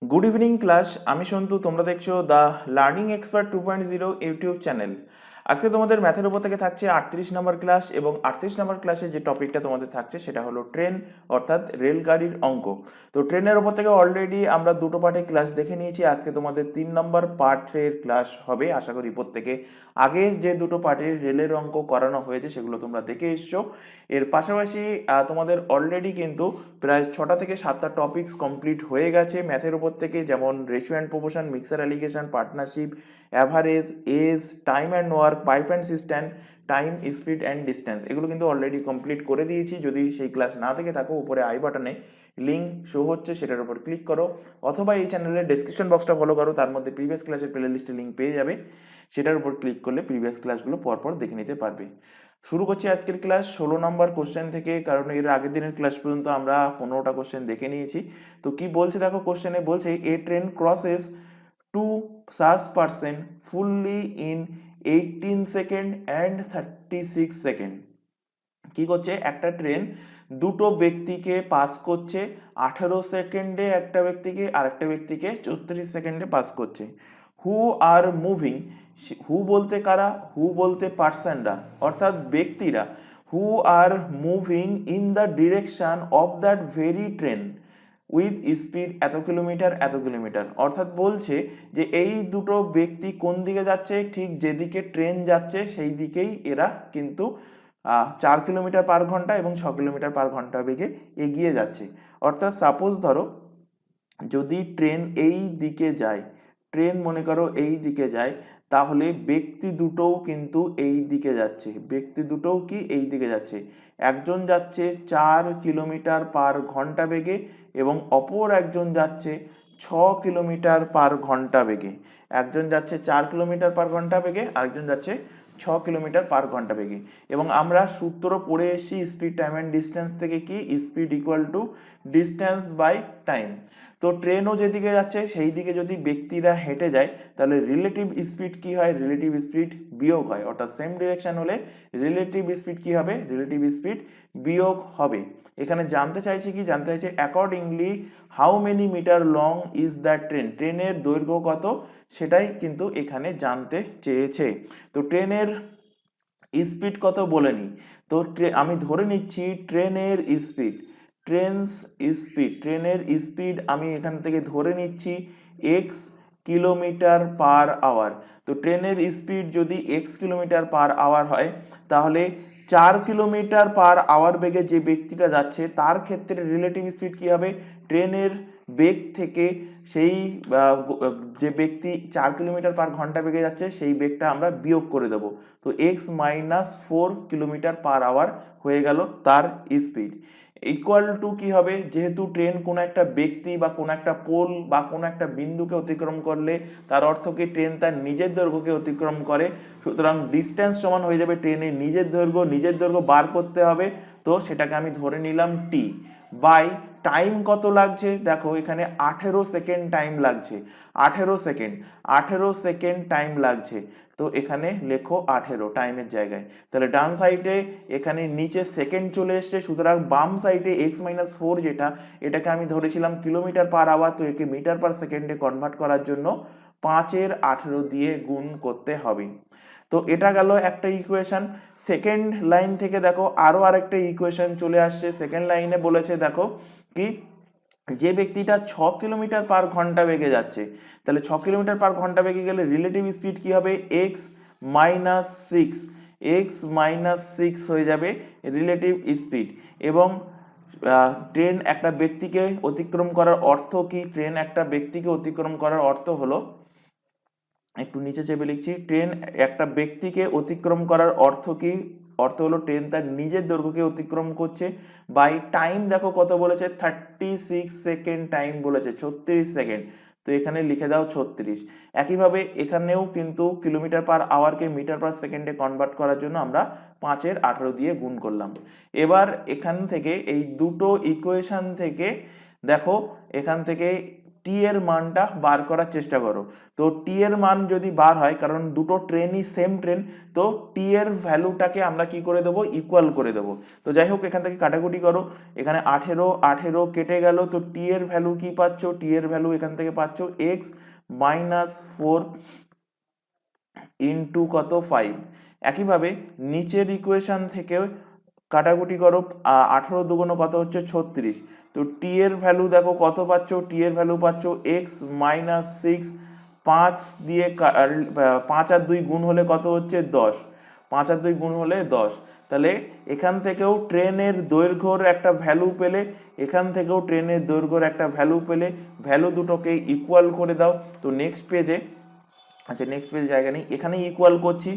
Good evening class. আমি সন্তু, তোমরা দেখছো the learning expert 2.0 YouTube channel. আজকে তোমাদের ম্যাথের উপর থেকে থাকছে 38 নম্বর ক্লাস, এবং 38 নম্বর ক্লাসে যে টপিকটা তোমাদের থাকছে সেটা হলো ট্রেন, অর্থাৎ রেলগাড়ির অঙ্ক। তো ট্রেনের উপর থেকে অলরেডি আমরা দুটো পার্টে ক্লাস দেখে নিয়েছি। আজকে তোমাদের 3 নম্বর পার্টের ক্লাস হবে আশা করি। প্রত্যেকে আগের যে দুটো পার্টের রেলের অঙ্ক করানো হয়েছে সেগুলো তোমরা দেখে এসছো। এর পাশাপাশি তোমাদের অলরেডি কিন্তু প্রায় 6টা থেকে 7টা টপিকস কমপ্লিট হয়ে গেছে ম্যাথের উপর থেকে, যেমন ratio and proportion, mixture alligation, partnership, average, age, time and work, pipe and cistern, time, speed and distance, এগুলো কিন্তু অলরেডি কমপ্লিট করে দিয়েছি। যদি সেই ক্লাস না থেকে থাকো, উপরে আই বাটনে লিঙ্ক শো হচ্ছে, সেটার উপর ক্লিক করো, অথবা এই চ্যানেলের ডেসক্রিপশন বক্সটা ফলো করো, তার মধ্যে প্রিভিয়াস ক্লাসের প্লে লিস্টের লিঙ্ক পেয়ে যাবে। সেটার উপর ক্লিক করলে প্রিভিয়াস ক্লাসগুলো পরপর দেখে নিতে পারবে। শুরু করছি আজকের ক্লাস 16 নম্বর কোশ্চেন থেকে, কারণ এর আগের দিনের ক্লাস পর্যন্ত আমরা 15টা কোশ্চেন দেখে নিয়েছি। তো কি বলছে দেখো, কোশ্চেনে বলছে a train crosses two such person fully in 18 second and 36 second. কি করছে, একটা ট্রেন দুটো ব্যক্তিকে পাস করছে 18 সেকেন্ডে, একটা ব্যক্তিকে আর একটা ব্যক্তিকে 34 সেকেন্ডে পাস করছে। হু আর মুভিং, হু বলতে কারা, হু বলতে পার্সনরা অর্থাৎ ব্যক্তিরা, who are moving in the direction of that very train with speed এত কিলোমিটার এত কিলোমিটার। অর্থাৎ বলছে যে এই দুটো ব্যক্তি কোন দিকে যাচ্ছে, ঠিক যেদিকে ট্রেন যাচ্ছে সেই দিকেই এরা কিন্তু 4 কিলোমিটার পার ঘন্টা এবং 6 কিলোমিটার পার ঘন্টা বেগে এগিয়ে যাচ্ছে। অর্থাৎ সাপোজ ধরো যদি ট্রেন এই দিকে যায়, ট্রেন মনে করো এই দিকে যায়, তাহলে ব্যক্তি দুটোও কিন্তু এই দিকে যাচ্ছে, ব্যক্তি দুটোও কি এই দিকে যাচ্ছে। একজন যাচ্ছে 4 কিলোমিটার পার ঘন্টা বেগে এবং অপর একজন যাচ্ছে 6 কিলোমিটার পার ঘন্টা বেগে। একজন যাচ্ছে 4 কিলোমিটার পার ঘন্টা বেগে, আরেকজন যাচ্ছে 6 কিলোমিটার পার ঘন্টা বেগে। এবং আমরা সূত্র পড়ে এসেছি স্পিড, টাইম অ্যান্ড ডিস্টেন্স থেকে, কি speed equal to distance by time. তো ট্রেনও যেদিকে যাচ্ছে সেই দিকে যদি ব্যক্তিরা হেঁটে যায়, তাহলে রিলেটিভ স্পিড কি হয়, রিলেটিভ স্পিড বিয়োগ হয়। অর্থাৎ সেম ডিরেকশন হলে রিলেটিভ স্পিড কি হবে, রিলেটিভ স্পিড বিয়োগ হবে। এখানে জানতে চাইছে কি, জানতে চাইছে accordingly how many metre long is that train, ট্রেনের দৈর্ঘ্য কত সেটাই কিন্তু এখানে জানতে চেয়েছে। তো ট্রেনের স্পিড কত বলেনি, তো আমি ধরে নিচ্ছি ট্রেনের স্পিড, ট্রেনের স্পিড আমি এখান থেকে ধরে নিচ্ছি এক্স কিলোমিটার পার আওয়ার। তো ট্রেনের স্পিড যদি এক্স কিলোমিটার পার আওয়ার হয়, তাহলে 4 কিলোমিটার পার আওয়ার বেগে যে ব্যক্তিটা যাচ্ছে তার ক্ষেত্রে রিলেটিভ স্পিড কি হবে, ট্রেনের বেগ থেকে সেই যে ব্যক্তি 4 কিলোমিটার পার ঘন্টা বেগে যাচ্ছে সেই বেগটা আমরা বিয়োগ করে দেবো। তো X minus 4 kilometre per hour হয়ে গেল তার স্পিড। ইকুয়াল টু কি হবে, যেহেতু ট্রেন কোনো একটা ব্যক্তি বা কোনো একটা পোল বা কোনো একটা বিন্দুকে অতিক্রম করলে তার অর্থ কি ট্রেন তার নিজের দৈর্ঘ্যকে অতিক্রম করে, সুতরাং ডিস্টেন্স সমান হয়ে যাবে ট্রেনের নিজের দৈর্ঘ্য বার করতে হবে। তো সেটাকে আমি ধরে নিলাম টি বাই টাইম কত লাগছে, দেখো এখানে 18 সেকেন্ড টাইম লাগছে, 18 সেকেন্ড টাইম লাগছে। তো এখানে লেখো 18 টাইমের জায়গায়, তাহলে ডান সাইডে এখানে নিচে সেকেন্ড চলে এসছে, সুতরাং বাম সাইডে x-4 যেটা, এটাকে আমি ধরেছিলাম কিলোমিটার পার আওয়ার, তো একে মিটার পার সেকেন্ডে কনভার্ট করার জন্য 5-এর 18 দিয়ে গুণ করতে হবে। তো এটা গেল একটা ইকুয়েশন। সেকেন্ড লাইন থেকে দেখো আরো আরেকটা ইকুয়েশন চলে আসছে। সেকেন্ড লাইনে বলেছে দেখো কি, যে ব্যক্তিটা 6 কিলোমিটার পার ঘন্টা বেগে যাচ্ছে, তাহলে 6 কিলোমিটার পার ঘন্টা বেগে গেলে রিলেটিভ স্পিড কি হবে, x-6 হয়ে যাবে রিলেটিভ স্পিড। এবং ট্রেন একটা ব্যক্তিকে অতিক্রম করার অর্থ কি, ট্রেন একটা ব্যক্তিকে অতিক্রম করার অর্থ হলো, একটু নিচে চেপে লিখছি, ট্রেন একটা ব্যক্তিকে অতিক্রম করার অর্থ কি, অর্থ হলো ট্রেন তার নিজের দৈর্ঘ্যকে অতিক্রম করছে। বাই টাইম দেখো কত বলেছে, 36 সেকেন্ড টাইম বলেছে, 36 সেকেন্ড। তো এখানে লিখে দাও 36। একইভাবে এখানেও কিন্তু কিলোমিটার পার আওয়ারকে মিটার পার সেকেন্ডে কনভার্ট করার জন্য আমরা 5-এর 18 দিয়ে গুণ করলাম। এবার এখান থেকে এই দুটো ইকুয়েশন থেকে দেখো, এখান থেকে টি এর মানটা বার করার চেষ্টা করো। তো টি এর মান যদি বার হয়, কারণ দুটো ট্রেনই সেম ট্রেন, তো টি এর ভ্যালুটাকে আমরা কি করে দেবো, ইকুয়াল করে দেবো। তো যাই হোক, এখান থেকে কাটাকুটি করো, এখানে 18 কেটে গেল, তো টি এর ভ্যালু কি পাচ্ছ, টি এর ভ্যালু এখান থেকে পাচ্ছ এক্স মাইনাস 4 ইন্টু কত 5। একইভাবে নিচের ইকুয়েশন থেকে কাটাকুটি করো, 18 দুগুণ কত হচ্ছে 36। তো টি এর ভ্যালু দেখো কত পাচ্ছ, টি এর ভ্যালু পাচ্ছ এক্স মাইনাস 6। 5 দিয়ে 5 আর 2 গুণ হলে কত হচ্ছে 10, 5 আর 2 গুণ হলে 10। তাহলে এখান থেকেও ট্রেনের দৈর্ঘ্যর একটা ভ্যালু পেলে, এখান থেকেও ট্রেনের দৈর্ঘ্যর একটা ভ্যালু পেলে, ভ্যালু দুটোকে ইকুয়াল করে দাও। তো নেক্সট পেজে, আচ্ছা নেক্সট পেজে জায়গা নেই, এখানে ইকুয়াল করছি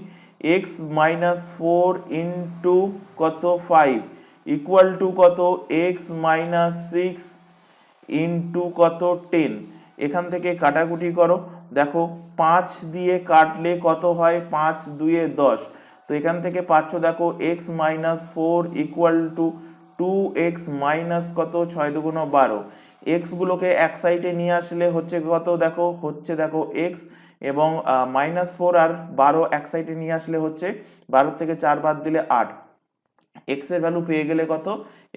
এক্স মাইনাস 4 ইন্টু কত 5 ইকুয়াল টু কত এক্স মাইনাস 6 ইন্টু কত 10। এখান থেকে কাটাকুটি করো, দেখো 5 দিয়ে কাটলে কত হয়, 5 2 10। তো এখান থেকে পাচ্ছ দেখো x minus 4 equal to 2x minus কত 6 দুগুণ 12। এক্স গুলোকে এক সাইডে নিয়ে আসলে হচ্ছে কত, দেখো হচ্ছে দেখো এক্স, এবং -4 আর 12 এক সাইডে নিয়ে আসলে হচ্ছে 12 থেকে 4 বাদ দিলে 8। এক্স এর ভ্যালু পেয়ে গেলে কত,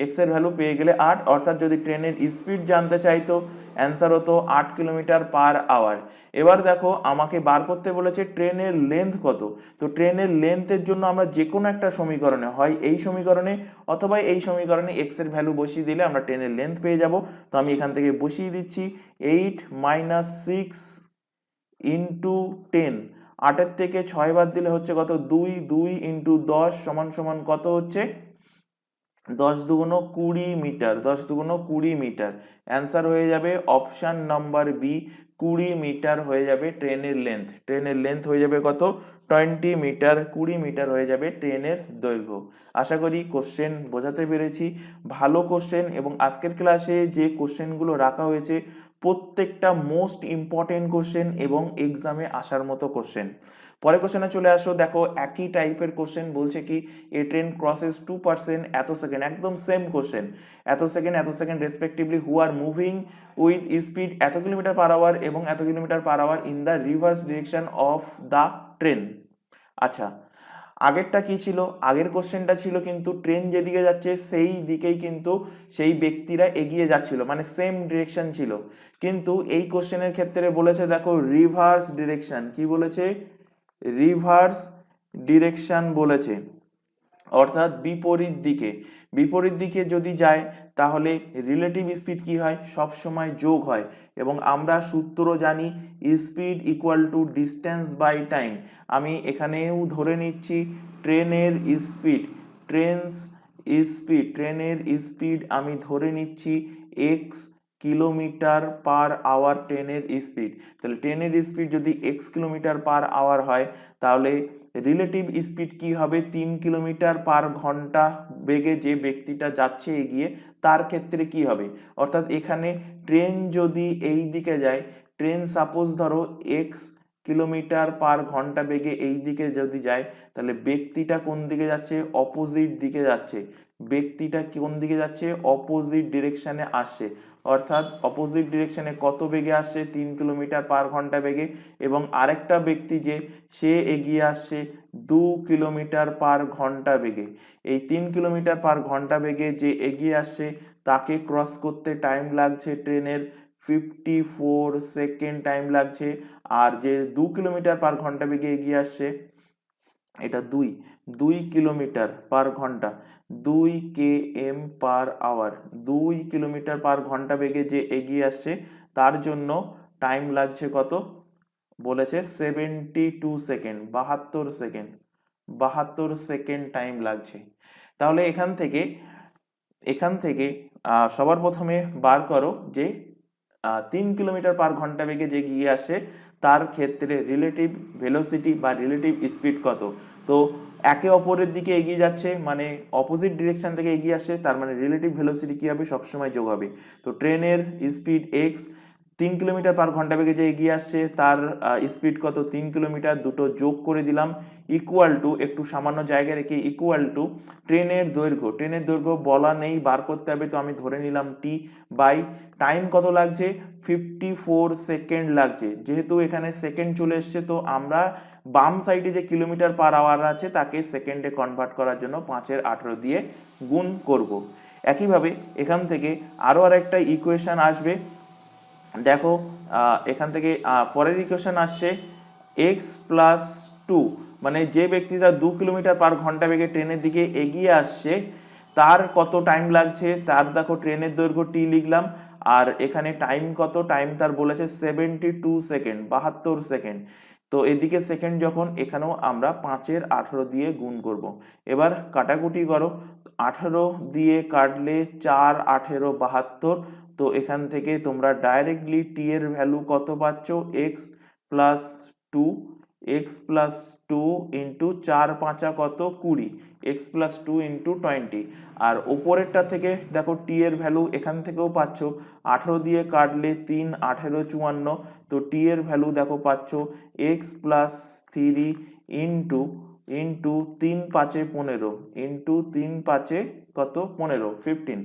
এক্স এর ভ্যালু পেয়ে গেলে 8। অর্থাৎ যদি ট্রেনের স্পিড জানতে চাইতো, অ্যান্সার হতো 8 কিলোমিটার পার আওয়ার। এবার দেখো আমাকে বার করতে বলেছে ট্রেনের লেন্থ কত। তো ট্রেনের লেন্থের জন্য আমরা যে কোনো একটা সমীকরণে, হয় এই সমীকরণে অথবা এই সমীকরণে এক্স এর ভ্যালু বসিয়ে দিলে আমরা ট্রেনের লেন্থ পেয়ে যাব। তো আমি এখান থেকে বসিয়ে দিচ্ছি 8 মাইনাস 6 ইন্টু 10। 8 থেকে 6 বাদ দিলে হচ্ছে কত 2, 2 ইন্টু 10 সমান সমান কত হচ্ছে 10 দুগুণ 20 মিটার, 10 দুগুণ 20 মিটার। অ্যান্সার হয়ে যাবে অপশান নাম্বার বি, 20 মিটার হয়ে যাবে ট্রেনের লেন্থ। ট্রেনের লেন্থ হয়ে যাবে কত 20 মিটার, 20 মিটার হয়ে যাবে ট্রেনের দৈর্ঘ্য। আশা করি কোশ্চেন বোঝাতে পেরেছি, ভালো কোশ্চেন, এবং আজকের ক্লাসে যে কোশ্চেনগুলো রাখা হয়েছে প্রত্যেকটা মোস্ট ইম্পর্টেন্ট কোশ্চেন এবং এক্সামে আসার মতো কোশ্চেন। পরে কোশ্চেনে চলে আসো, দেখো একই টাইপের কোশ্চেন বলছে কি এ ট্রেন ক্রসেস 2% এত সেকেন্ড, একদম সেম কোশ্চেন, এত second respectively who are moving with speed এত কিলোমিটার পার আওয়ার এবং এত kilometre per hour in the reverse direction of the train. আচ্ছা, আগেরটা কি ছিল, আগের কোশ্চেনটা ছিল কিন্তু ট্রেন যেদিকে যাচ্ছে সেই দিকেই কিন্তু সেই ব্যক্তিরা এগিয়ে যাচ্ছিল, মানে সেম ডিরেকশন ছিল। কিন্তু এই কোশ্চেনের ক্ষেত্রে বলেছে দেখো রিভার্স ডিরেকশন, কি বলেছে, রিভার্স ডিরেকশন বলেছে, অর্থাৎ বিপরীত দিকে। বিপরীত দিকে যদি যায় তাহলে রিলেটিভ স্পিড কি হয়, সব সময় যোগ হয়, এবং আমরা সূত্র জানি speed equal to distance by time. আমি এখানেও ধরে নিচ্ছি ট্রেনের স্পিড, ট্রেনের স্পিড আমি ধরে নিচ্ছি এক্স কিলোমিটার পার আওয়ার ট্রেনের স্পিড। তাহলে ট্রেনের স্পিড যদি এক্স কিলোমিটার পার আওয়ার হয়, তাহলে রিলেটিভ স্পিড কি হবে 3 কিলোমিটার পার ঘন্টা বেগে যে ব্যক্তিটা যাচ্ছে এগিয়ে, তার ক্ষেত্রে কি হবে। অর্থাৎ এখানে ট্রেন যদি এই দিকে যায়, ট্রেন সাপোজ ধরো এক্স কিলোমিটার পার ঘন্টা বেগে এই দিকে যদি যায়, তাহলে ব্যক্তিটা কোন দিকে যাচ্ছে, অপোজিট দিকে যাচ্ছে। ব্যক্তিটা কোন দিকে যাচ্ছে, অপোজিট ডিরেকশনে আসছে। অর্থাৎ অপোজিট ডিরেকশনে কত বেগে আসছে, 3 কিলোমিটার পার ঘন্টা বেগে, এবং আরেকটা ব্যক্তি যে সে এগিয়ে আসছে 2 কিলোমিটার পার ঘন্টা বেগে। এই 3 কিলোমিটার পার ঘন্টা বেগে যে এগিয়ে আসছে তাকে ক্রস করতে টাইম লাগছে ট্রেনের 54 সেকেন্ড টাইম লাগছে। আর যে 2 কিলোমিটার পার ঘন্টা বেগে এগিয়ে আসছে, এটা 2 কিলোমিটার পার ঘন্টা, 2 km per hour, 2 kilometre per ঘন্টা বেগে যে এগিয়ে আসছে তার জন্য টাইম লাগছে কত, বলেছে 72 সেকেন্ড, 72 সেকেন্ড টাইম লাগছে। তাহলে এখান থেকে সবার প্রথমে বার করো যে 3 কিলোমিটার পার ঘন্টা বেগে যে এগিয়ে আসছে তার ক্ষেত্রে রিলেটিভ ভেলোসিটি বা রিলেটিভ স্পিড কত। তো একে অপরের দিকে এগিয়ে যাচ্ছে মানে অপোজিট ডিরেকশন থেকে এগিয়ে আসছে, তার মানে রিলেটিভ ভেলোসিটি কি হবে, সবসময় যোগ হবে। তো ট্রেনের স্পিড এক্স, 3 কিলোমিটার/ঘন্টা বেগে যে এগিয়ে আসছে তার স্পিড কত, 3 কিলোমিটার, দুটো যোগ করে দিলাম ইকুয়াল টু, একটু সামান্য জায়গায় রেখে ইকুয়াল টু ট্রেনের দৈর্ঘ্য। ট্রেনের দৈর্ঘ্য বলা নেই, বার করতে হবে, তো আমি ধরে নিলাম টি বাই টাইম কত লাগছে, 54 সেকেন্ড লাগছে। যেহেতু এখানে সেকেন্ড চলে এসছে, তো আমরা বাম সাইডে যে কিলোমিটার/আওয়ার আছে তাকে সেকেন্ডে কনভার্ট করার জন্য 5/18 দিয়ে গুণ করব। একইভাবে এখান থেকে আরও আরেকটা ইকুয়েশন আসবে, দেখো এখান থেকে পরের ইকুয়েশন আসছে x+2, মানে যে ব্যক্তিটা 2 কিলোমিটার/ঘন্টা বেগে ট্রেনের দিকে এগিয়ে আসছে তার কত টাইম লাগছে, তার দেখো ট্রেনের দৈর্ঘ্য টি লিখলাম, আর এখানে টাইম কত, টাইম তার বলেছে 72 সেকেন্ড, 72 সেকেন্ড। তো এদিকে সেকেন্ড যখন, এখানেও আমরা 5/18 দিয়ে গুণ করব। এবার কাটাকুটি করো, 18 দিয়ে কাটলে 4×18 = 72। তো এখান থেকে তোমরা ডাইরেক্টলি টি এর ভ্যালু কত পাচ্ছ, x+2, x+2 ইন্টু 4×5 কত, 20, x+2 ইন্টু 20। আর ওপরেরটা থেকে দেখো টি এর ভ্যালু এখান থেকেও পাচ্ছ, 18 দিয়ে কাটলে 3×18 = 54। তো টি এর ভ্যালু দেখো পাচ্ছ x+3 ইন্টু ইন্টু 3×5 = 15, ইন্টু 3×5 কত, 15, 15।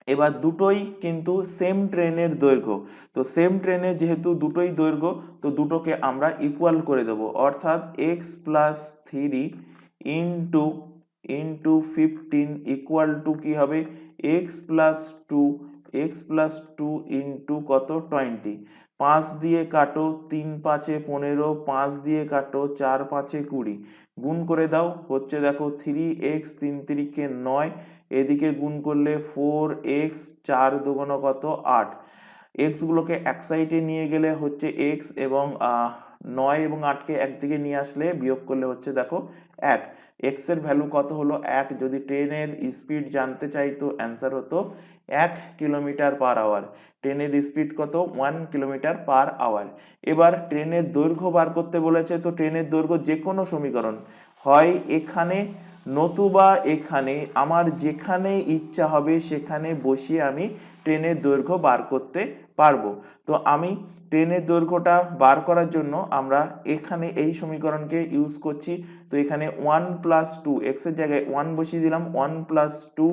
এবার দুটোই কিন্তু সেম ট্রেনের দৈর্ঘ্য, তো সেম ট্রেনে যেহেতু দুটোই দৈর্ঘ্য, তো দুটোকে আমরা ইকুয়াল করে দেব, অর্থাৎ x+3 into into 15 equal to কি হবে, x+2 ইন্টু কত, 20। 5 দিয়ে কাটো, 3×5 = 15, 5 দিয়ে কাটো, 4×5 = 20, গুণ করে দাও, হচ্ছে দেখো 3x, 3×3 = 9, এদিকে গুণ করলে 4x, 4×2 কত, 8। এক্স গুলোকে এক সাইডে নিয়ে গেলে হচ্ছে এক্স, এবং 9 এবং 8কে একদিকে নিয়ে আসলে বিয়োগ করলে হচ্ছে দেখো 1। এক্স এর ভ্যালু কত হলো 1। যদি ট্রেনের স্পিড জানতে চাইতো অ্যান্সার হতো 1 কিলোমিটার/আওয়ার। ট্রেনের স্পিড কত, 1 কিলোমিটার/আওয়ার। এবার ট্রেনের দৈর্ঘ্য বার করতে বলেছে, তো ট্রেনের দৈর্ঘ্য যে কোনো সমীকরণ হয় এখানে নতুবা এখানে, আমার যেখানে ইচ্ছা হবে সেখানে বসিয়ে আমি ট্রেনের দৈর্ঘ্য বার করতে পারবো। তো আমি ট্রেনের দৈর্ঘ্যটা বার করার জন্য আমরা এখানে এই সমীকরণকে ইউজ করছি। তো এখানে 1+2, এক্স এর জায়গায় 1 বসিয়ে দিলাম, 1+2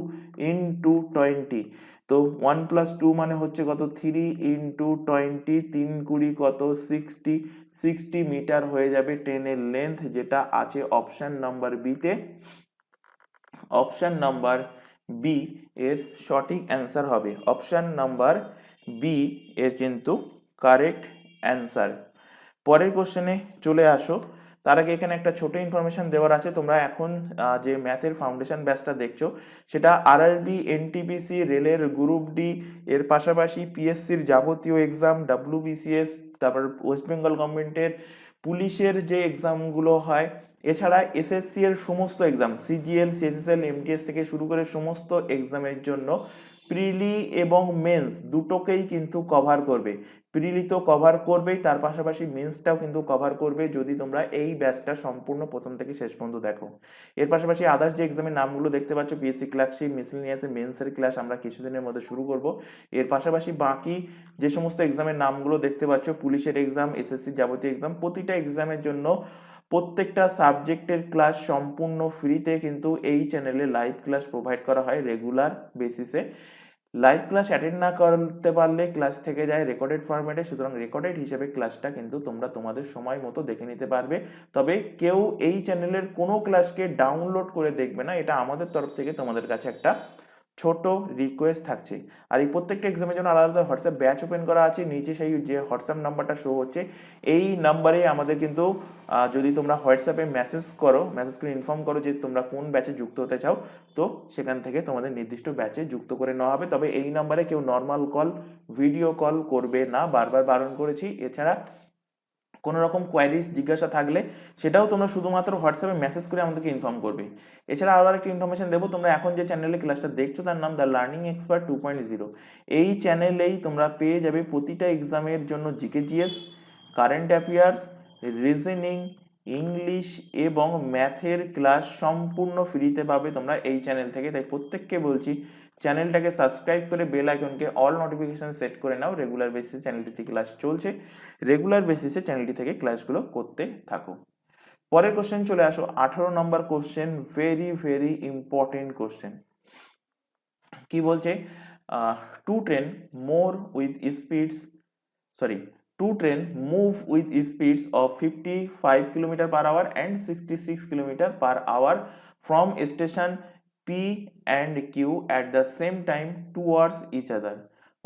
ইন্টু 20। তো 1+2 মানে হচ্ছে কত, 3 ইন্টু 20, 3×20 কত, 60, 60 মিটার হয়ে যাবে ট্রেনের লেন্থ, যেটা আছে অপশন নাম্বার বিতে। অপশন নাম্বার বি এর সঠিক অ্যান্সার হবে, অপশন নাম্বার বি এর কিন্তু কারেক্ট অ্যান্সার। পরের কোশ্চেনে চলে আসো, তার আগে এখানে একটা ছোট ইনফরমেশন দেওয়ার আছে। তোমরা এখন যে ম্যাথের ফাউন্ডেশন ব্যাচটা দেখছো, সেটা আরআরবি, এনটিপিসি, রেলের গ্রুপ ডি, এর পাশাপাশি পিএসসির যাবতীয় এক্সাম, ডাব্লিউবিসিএস, তারপর ওয়েস্ট বেঙ্গল গভর্নমেন্টের পুলিশের যে এক্সামগুলো হয়, এছাড়া এসএসসি এর সমস্ত এক্সাম, সিজিএল, সিএসএসএল, এমটিএস থেকে শুরু করে সমস্ত এক্সামের জন্য প্রিলি এবং মেন্স দুটোকেই কিন্তু কভার করবে। প্রিলি তো কভার করবেই, তার পাশাপাশি মেন্সটাও কিন্তু কভার করবে যদি তোমরা এই ব্যাচটা সম্পূর্ণ প্রথম থেকে শেষ পর্যন্ত দেখো। এর পাশাপাশি আদার্স যে এক্সামের নামগুলো দেখতে পাচ্ছ, পিএসসি ক্লার্কশিপ, মিসেলেনিয়াসের মেন্সের ক্লাস আমরা কিছুদিনের মধ্যে শুরু করব। এর পাশাপাশি বাকি যে সমস্ত এক্সামের নামগুলো দেখতে পাচ্ছ, পুলিশের এক্সাম, এসএসসির যাবতীয় এক্সাম, প্রতিটা এক্সামের জন্য প্রত্যেকটা সাবজেক্টের ক্লাস সম্পূর্ণ ফ্রিতে কিন্তু এই চ্যানেলে লাইভ ক্লাস প্রোভাইড করা হয় রেগুলার বেসিসে। লাইভ ক্লাস অ্যাটেন্ড না করতে পারলে ক্লাস থেকে যায় রেকর্ডেড ফরম্যাটে, সুতরাং রেকর্ডেড হিসেবে ক্লাসটা কিন্তু তোমরা তোমাদের সময় মতো দেখে নিতে পারবে। তবে কেউ এই চ্যানেলের কোনো ক্লাসকে ডাউনলোড করে দেখবে না, এটা আমাদের তরফ থেকে তোমাদের কাছে একটা ছোট রিকোয়েস্ট থাকছে। আর এই প্রত্যেকটা এক্সামের জন্য আলাদা আলাদা হোয়াটসঅ্যাপ ব্যাচ ওপেন করা আছে, নিচে সেই যে হোয়াটসঅ্যাপ নাম্বারটা শো হচ্ছে এই নাম্বারে আমাদের কিন্তু যদি তোমরা হোয়াটসঅ্যাপে মেসেজ করে ইনফর্ম করো যে তোমরা কোন ব্যাচে যুক্ত হতে চাও, তো সেখান থেকে তোমাদের নির্দিষ্ট ব্যাচে যুক্ত করে নেওয়া হবে। তবে এই নাম্বারে কেউ নর্মাল কল, ভিডিও কল করবে না, বারবার বারণ করেছি। এছাড়া কোনো রকম কোয়ারিজ, জিজ্ঞাসা থাকলে সেটাও তোমরা শুধুমাত্র হোয়াটসঅ্যাপে মেসেজ করে আমাদেরকে ইনফর্ম করবে। এছাড়া আবার একটা ইনফরমেশন দেবো, তোমরা এখন যে চ্যানেলে ক্লাসটা দেখছো তার নাম দ্য লার্নিং এক্সপার্ট 2.0। এই চ্যানেলেই তোমরা পেয়ে যাবে প্রতিটা এক্সামের জন্য GK, GS, current affairs, reasoning, English এবং ম্যাথের ক্লাস সম্পূর্ণ ফ্রিতে পাবে তোমরা এই চ্যানেল থেকে। তাই প্রত্যেককে বলছি চ্যানেলটাকে সাবস্ক্রাইব করে বেল আইকনকে অল নোটিফিকেশন সেট করে নাও। রেগুলার বেসিসে চ্যানেলটিতে ক্লাস চলছে, রেগুলার বেসিসে চ্যানেলটি থেকে ক্লাসগুলো করতে থাকো। পরের কোশ্চেন চলে আসো, 18 নম্বর question, very very important question. কি বলছে, two train move with speeds two train move with speeds of 55 km per hour and 66 km per hour from station P and Q at the same time towards each other।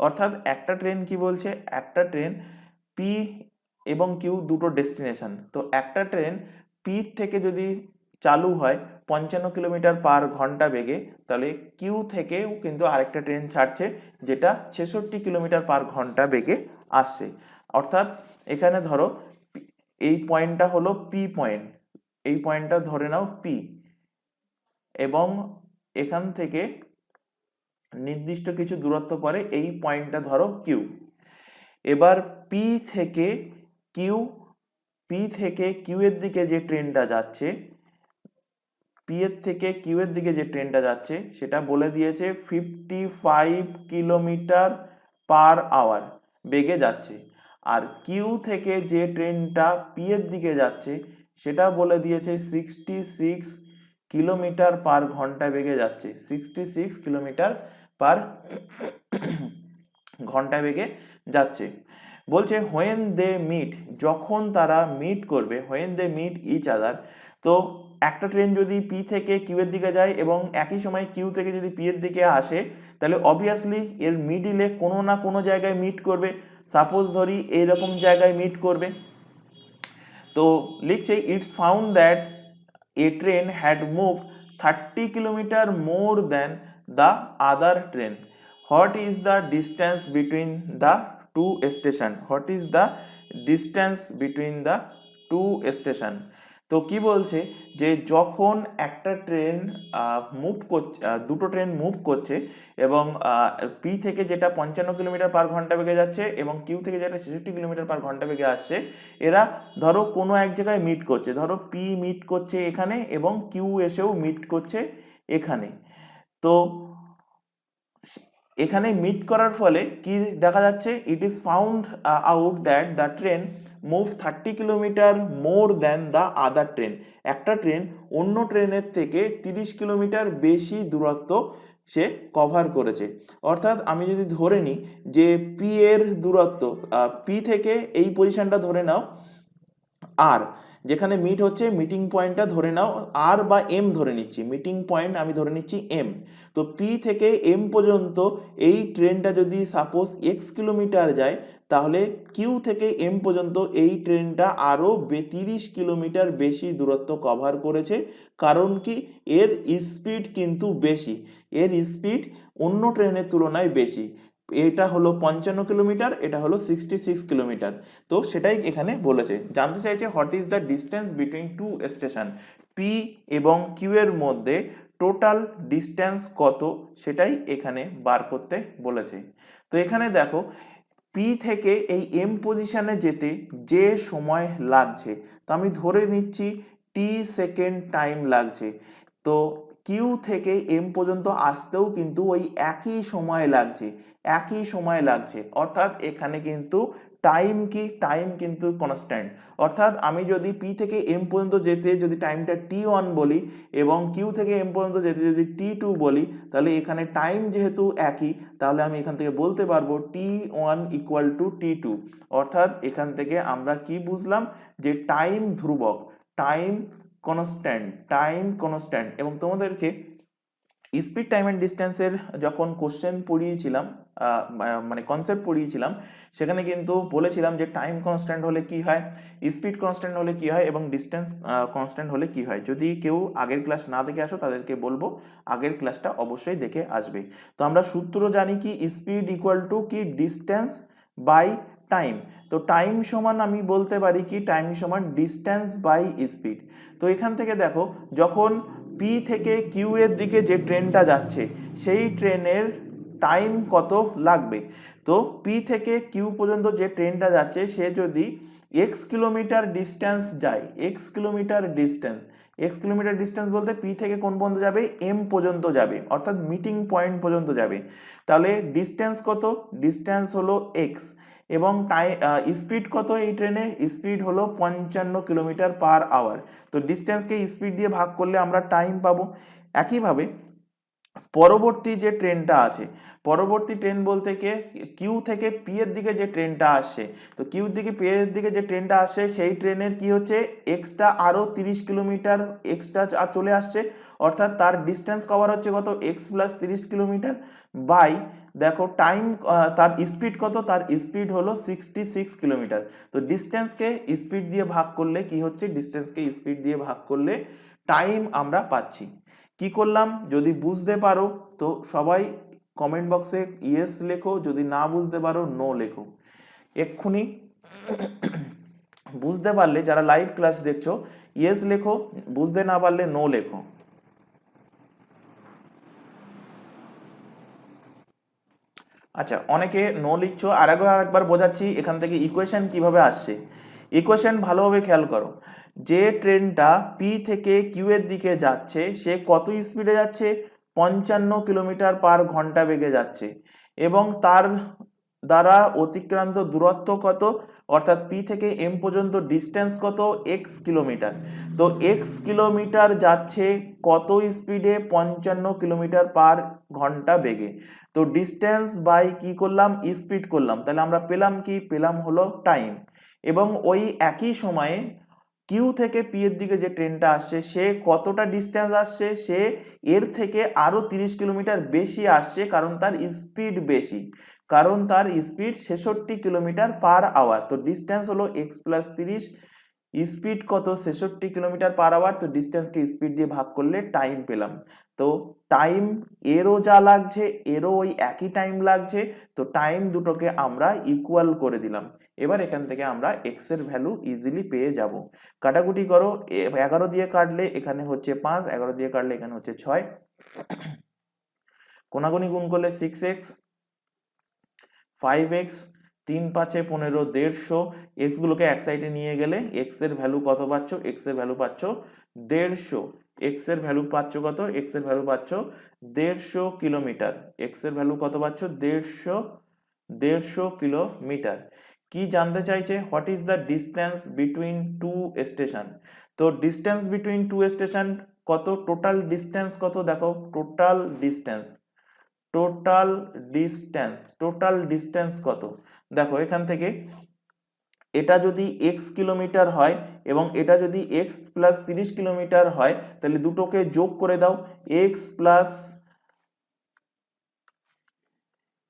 অর্থাৎ একটা train কি বলছে, একটা train P এবং Q দুটো destination. তো একটা train P থেকে যদি চালু হয় 55 কিলোমিটার পার ঘন্টা বেগে, তাহলে কিউ থেকেও কিন্তু আরেকটা ট্রেন ছাড়ছে যেটা 66 কিলোমিটার পার ঘন্টা বেগে আসছে। অর্থাৎ এখানে ধরো এই পয়েন্টটা হলো পি পয়েন্ট, এই পয়েন্টটা ধরে নাও পি, এবং এখান থেকে নির্দিষ্ট কিছু দূরত্ব পরে এই পয়েন্টটা ধরো কিউ। এবার পি থেকে কিউ এর দিকে যে ট্রেনটা যাচ্ছে, পি এর থেকে কিউ এর দিকে যে ট্রেনটা যাচ্ছে সেটা বলে দিয়েছে 55 কিলোমিটার পার আওয়ার বেগে যাচ্ছে। আর কিউ থেকে যে ট্রেনটা পি এর দিকে যাচ্ছে সেটা বলে দিয়েছে 66 কিলোমিটার পার ঘন্টা বেগে যাচ্ছে, 66 কিলোমিটার পার ঘন্টা বেগে যাচ্ছে। বলছে হোয়েন দে মিট, যখন তারা মিট করবে, when they meet each other. তো একটা ট্রেন যদি পি থেকে কিউ এর দিকে যায় এবং একই সময় কিউ থেকে যদি পি এর দিকে আসে, তাহলে অবভিয়াসলি এর মিডিলে কোনো না কোনো জায়গায় মিট করবে। সাপোজ ধরি এইরকম জায়গায় মিট করবে। তো লিখছে it's found that a train had move 30 kilometre more than the other train. What is the distance between the two station? What is the distance between the two station? তো কি বলছে যে যখন একটা ট্রেন মুভ করছে, দুটো train move করছে এবং পি থেকে যেটা 55 কিলোমিটার পার ঘন্টা বেগে যাচ্ছে এবং কিউ থেকে যেটা 66 কিলোমিটার পার ঘন্টা বেগে আসছে, এরা ধরো কোনো এক জায়গায় মিট করছে, ধরো পি মিট করছে এখানে এবং কিউ এসেও মিট করছে এখানে। তো এখানে মিট করার ফলে কি দেখা যাচ্ছে, it is found out that the train move 30 kilometre more than the other train. একটা ট্রেন অন্য ট্রেনের থেকে 30 কিলোমিটার বেশি দূরত্ব সে কভার করেছে। অর্থাৎ আমি যদি ধরে নিই যে পি এর দূরত্ব, পি থেকে এই পজিশনটা ধরে নাও আর, যেখানে মিট হচ্ছে মিটিং পয়েন্টটা ধরে নাও আর বা এম ধরে নিচ্ছি, মিটিং পয়েন্ট আমি ধরে নিচ্ছি এম। তো পি থেকে এম পর্যন্ত এই ট্রেনটা যদি সাপোজ এক্স কিলোমিটার যায়, তাহলে কিউ থেকে এম পর্যন্ত এই ট্রেনটা আরও 30 কিলোমিটার বেশি দূরত্ব কভার করেছে। কারণ কি, এর স্পিড কিন্তু বেশি, এর স্পিড অন্য ট্রেনের তুলনায় বেশি। এটা হলো 55 কিলোমিটার, এটা হলো 66 কিলোমিটার। তো সেটাই এখানে বলেছে। জানতে চাইছে what is the distance between two station, P এবং কিউ এর মধ্যে টোটাল ডিস্টেন্স কত, সেটাই এখানে বার করতে বলেছে। তো এখানে দেখো পি থেকে এই এম পজিশনে যেতে যে সময় লাগছে, তো আমি ধরে নিচ্ছি টি সেকেন্ড টাইম লাগছে। তো কিউ থেকে এম পর্যন্ত আসতেও কিন্তু ওই একই সময় লাগছে, একই সময় লাগছে। অর্থাৎ এখানে কিন্তু টাইম কি, টাইম কিন্তু কনস্ট্যান্ট। অর্থাৎ আমি যদি পি থেকে এম পর্যন্ত যেতে যদি টাইমটা T1 বলি এবং কিউ থেকে এম পর্যন্ত যেতে যদি T2 বলি, তাহলে এখানে টাইম যেহেতু একই, তাহলে আমি এখান থেকে বলতে পারবো T1 ইকুয়াল টু T2। অর্থাৎ এখান থেকে আমরা কি বুঝলাম যে টাইম ধ্রুবক, টাইম কনস্ট্যান্ট। এবং তোমাদেরকে স্পিড টাইম অ্যান্ড ডিস্টেন্সের যখন কোশ্চেন পড়িয়েছিলাম, মানে কনসেপ্ট পড়িয়েছিলাম, সেখানে কিন্তু বলেছিলাম যে টাইম কনস্ট্যান্ট হলে কি হয়, স্পিড কনস্ট্যান্ট হলে কি হয় এবং ডিস্টেন্স কনস্ট্যান্ট হলে কি হয়। যদি কেউ আগের ক্লাস না দেখে আসো তাদেরকে বলবো আগের ক্লাসটা অবশ্যই দেখে আসবে। তো আমরা সূত্র জানি কি, স্পিড ইকুয়াল টু কি, ডিস্টেন্স বাই টাইম। তো টাইম সমান আমি বলতে পারি কি, টাইম সমান ডিস্টেন্স বাই স্পিড। তো এখান থেকে দেখো যখন পি থেকে কিউ এর দিকে যে ট্রেনটা যাচ্ছে সেই ট্রেনের টাইম কত লাগবে। তো পি থেকে কিউ পর্যন্ত যে ট্রেনটা যাচ্ছে সে যদি এক্স কিলোমিটার ডিস্টেন্স যায়, x kilometre distance, x kilometre distance বলতে পি থেকে কোন পর্যন্ত যাবে, এম পর্যন্ত যাবে, অর্থাৎ মিটিং পয়েন্ট পর্যন্ত যাবে। তাহলে ডিস্টেন্স কত, ডিস্টেন্স হলো এক্স, এবং স্পিড কত এই ট্রেনের, স্পিড হলো 55 কিলোমিটার পার আওয়ার। তো ডিস্টেন্সকে স্পিড দিয়ে ভাগ করলে আমরা টাইম পাবো। একইভাবে পরবর্তী যে ট্রেনটা আছে, পরবর্তী ট্রেন বলতে কিউ থেকে পি এর দিকে যে ট্রেনটা আসছে, তো কিউ দিকে পি এর দিকে যে ট্রেনটা আসছে সেই ট্রেনের কি হচ্ছে, এক্সটা আরও 30 কিলোমিটার এক্সট্রা চলে আসছে, অর্থাৎ তার ডিস্টেন্স কভার হচ্ছে কত, এক্স প্লাস 30 কিলোমিটার বাই, দেখো টাইম, তার স্পিড কত, তার স্পিড হলো 66 কিলোমিটার। তো ডিস্টেন্সকে স্পিড দিয়ে ভাগ করলে কি হচ্ছে, ডিস্টেন্সকে স্পিড দিয়ে ভাগ করলে টাইম আমরা পাচ্ছি। কি করলাম, যদি বুঝতে পারো তো সবাই কমেন্ট বক্সে ইয়েস লেখো, যদি না বুঝতে পারো নো লেখো। এক্ষুনি বুঝতে পারলে যারা লাইভ ক্লাস দেখছো ইয়েস লেখো, বুঝতে না পারলে নো লেখো। আচ্ছা, অনেকে নো লিখছো, আরেকবার বোঝাচ্ছি এখান থেকে ইকুয়েশন কিভাবে আসছে। ইকুয়েশন ভালোভাবে খেয়াল করো, যে ট্রেনটা পি থেকে কিউ এর দিকে যাচ্ছে সে কত স্পিডে যাচ্ছে, 55 কিলোমিটার পার ঘন্টা বেগে যাচ্ছে, এবং তার দ্বারা অতিক্রান্ত দূরত্ব কত, অর্থাৎ পি থেকে এম পর্যন্ত ডিস্টেন্স কত, এক্স কিলোমিটার। তো এক্স কিলোমিটার যাচ্ছে কত স্পিডে, 55 কিলোমিটার পার ঘন্টা বেগে। তো ডিস্টেন্স বাই কি করলাম, স্পিড করলাম, তাহলে আমরা পেলাম কি, পেলাম হলো টাইম। এবং ওই একই সময়ে কিউ থেকে পি এর দিকে যে ট্রেনটা আসছে সে কতটা ডিস্টেন্স আসছে, সে এর থেকে আরো 30 কিলোমিটার বেশি আসছে, কারণ তার স্পিড বেশি, কারণ তার স্পিড 66 কিলোমিটার পার আওয়ার। তো ডিস্টেন্স হলো এক্স প্লাস 30, স্পিড কত, 66 কিলোমিটার পার আওয়ার। তো ডিস্টেন্সকে স্পিড দিয়ে ভাগ করলে টাইম পেলাম। তো টাইম এরও যা লাগছে এরও ওই একই টাইম লাগছে, তো টাইম দুটোকে আমরা ইকুয়াল করে দিলাম। এবার এখান থেকে আমরা এক্স এর ভ্যালু ইজিলি পেয়ে যাব। কাটাকুটি করো, 11 দিয়ে কাটলে এখানে হচ্ছে 5, 11 দিয়ে কাটলে এখানে হচ্ছে 6, কোনাগুনি গুণ করলে 6x, 5x, 3 5 15, 150, এক্স গুলোকে এক সাইডে নিয়ে গেলে এক্স এর ভ্যালু কত পাচ্ছ, এক্স এর ভ্যালু পাচ্ছ 150, এক্স এর ভ্যালু পাচ্ছ কত, এক্স এর ভ্যালু পাচ্ছ 150 কিলোমিটার, এক্স এর ভ্যালু কত পাচ্ছ 150 কিলোমিটার। কি জানতে চাইছে, what is the distance between two station. তো ডিস্টেন্স বিটুইন টু স্টেশন কত, টোটাল ডিস্টেন্স কত, দেখো টোটাল ডিস্টেন্স, টোটাল ডিস্টেন্স কত, দেখো এখান থেকে এটা যদি এক্স কিলোমিটার হয় এবং এটা যদি এক্স প্লাস 30 কিলোমিটার হয়, তাহলে দুটোকে যোগ করে দাও, এক্স প্লাস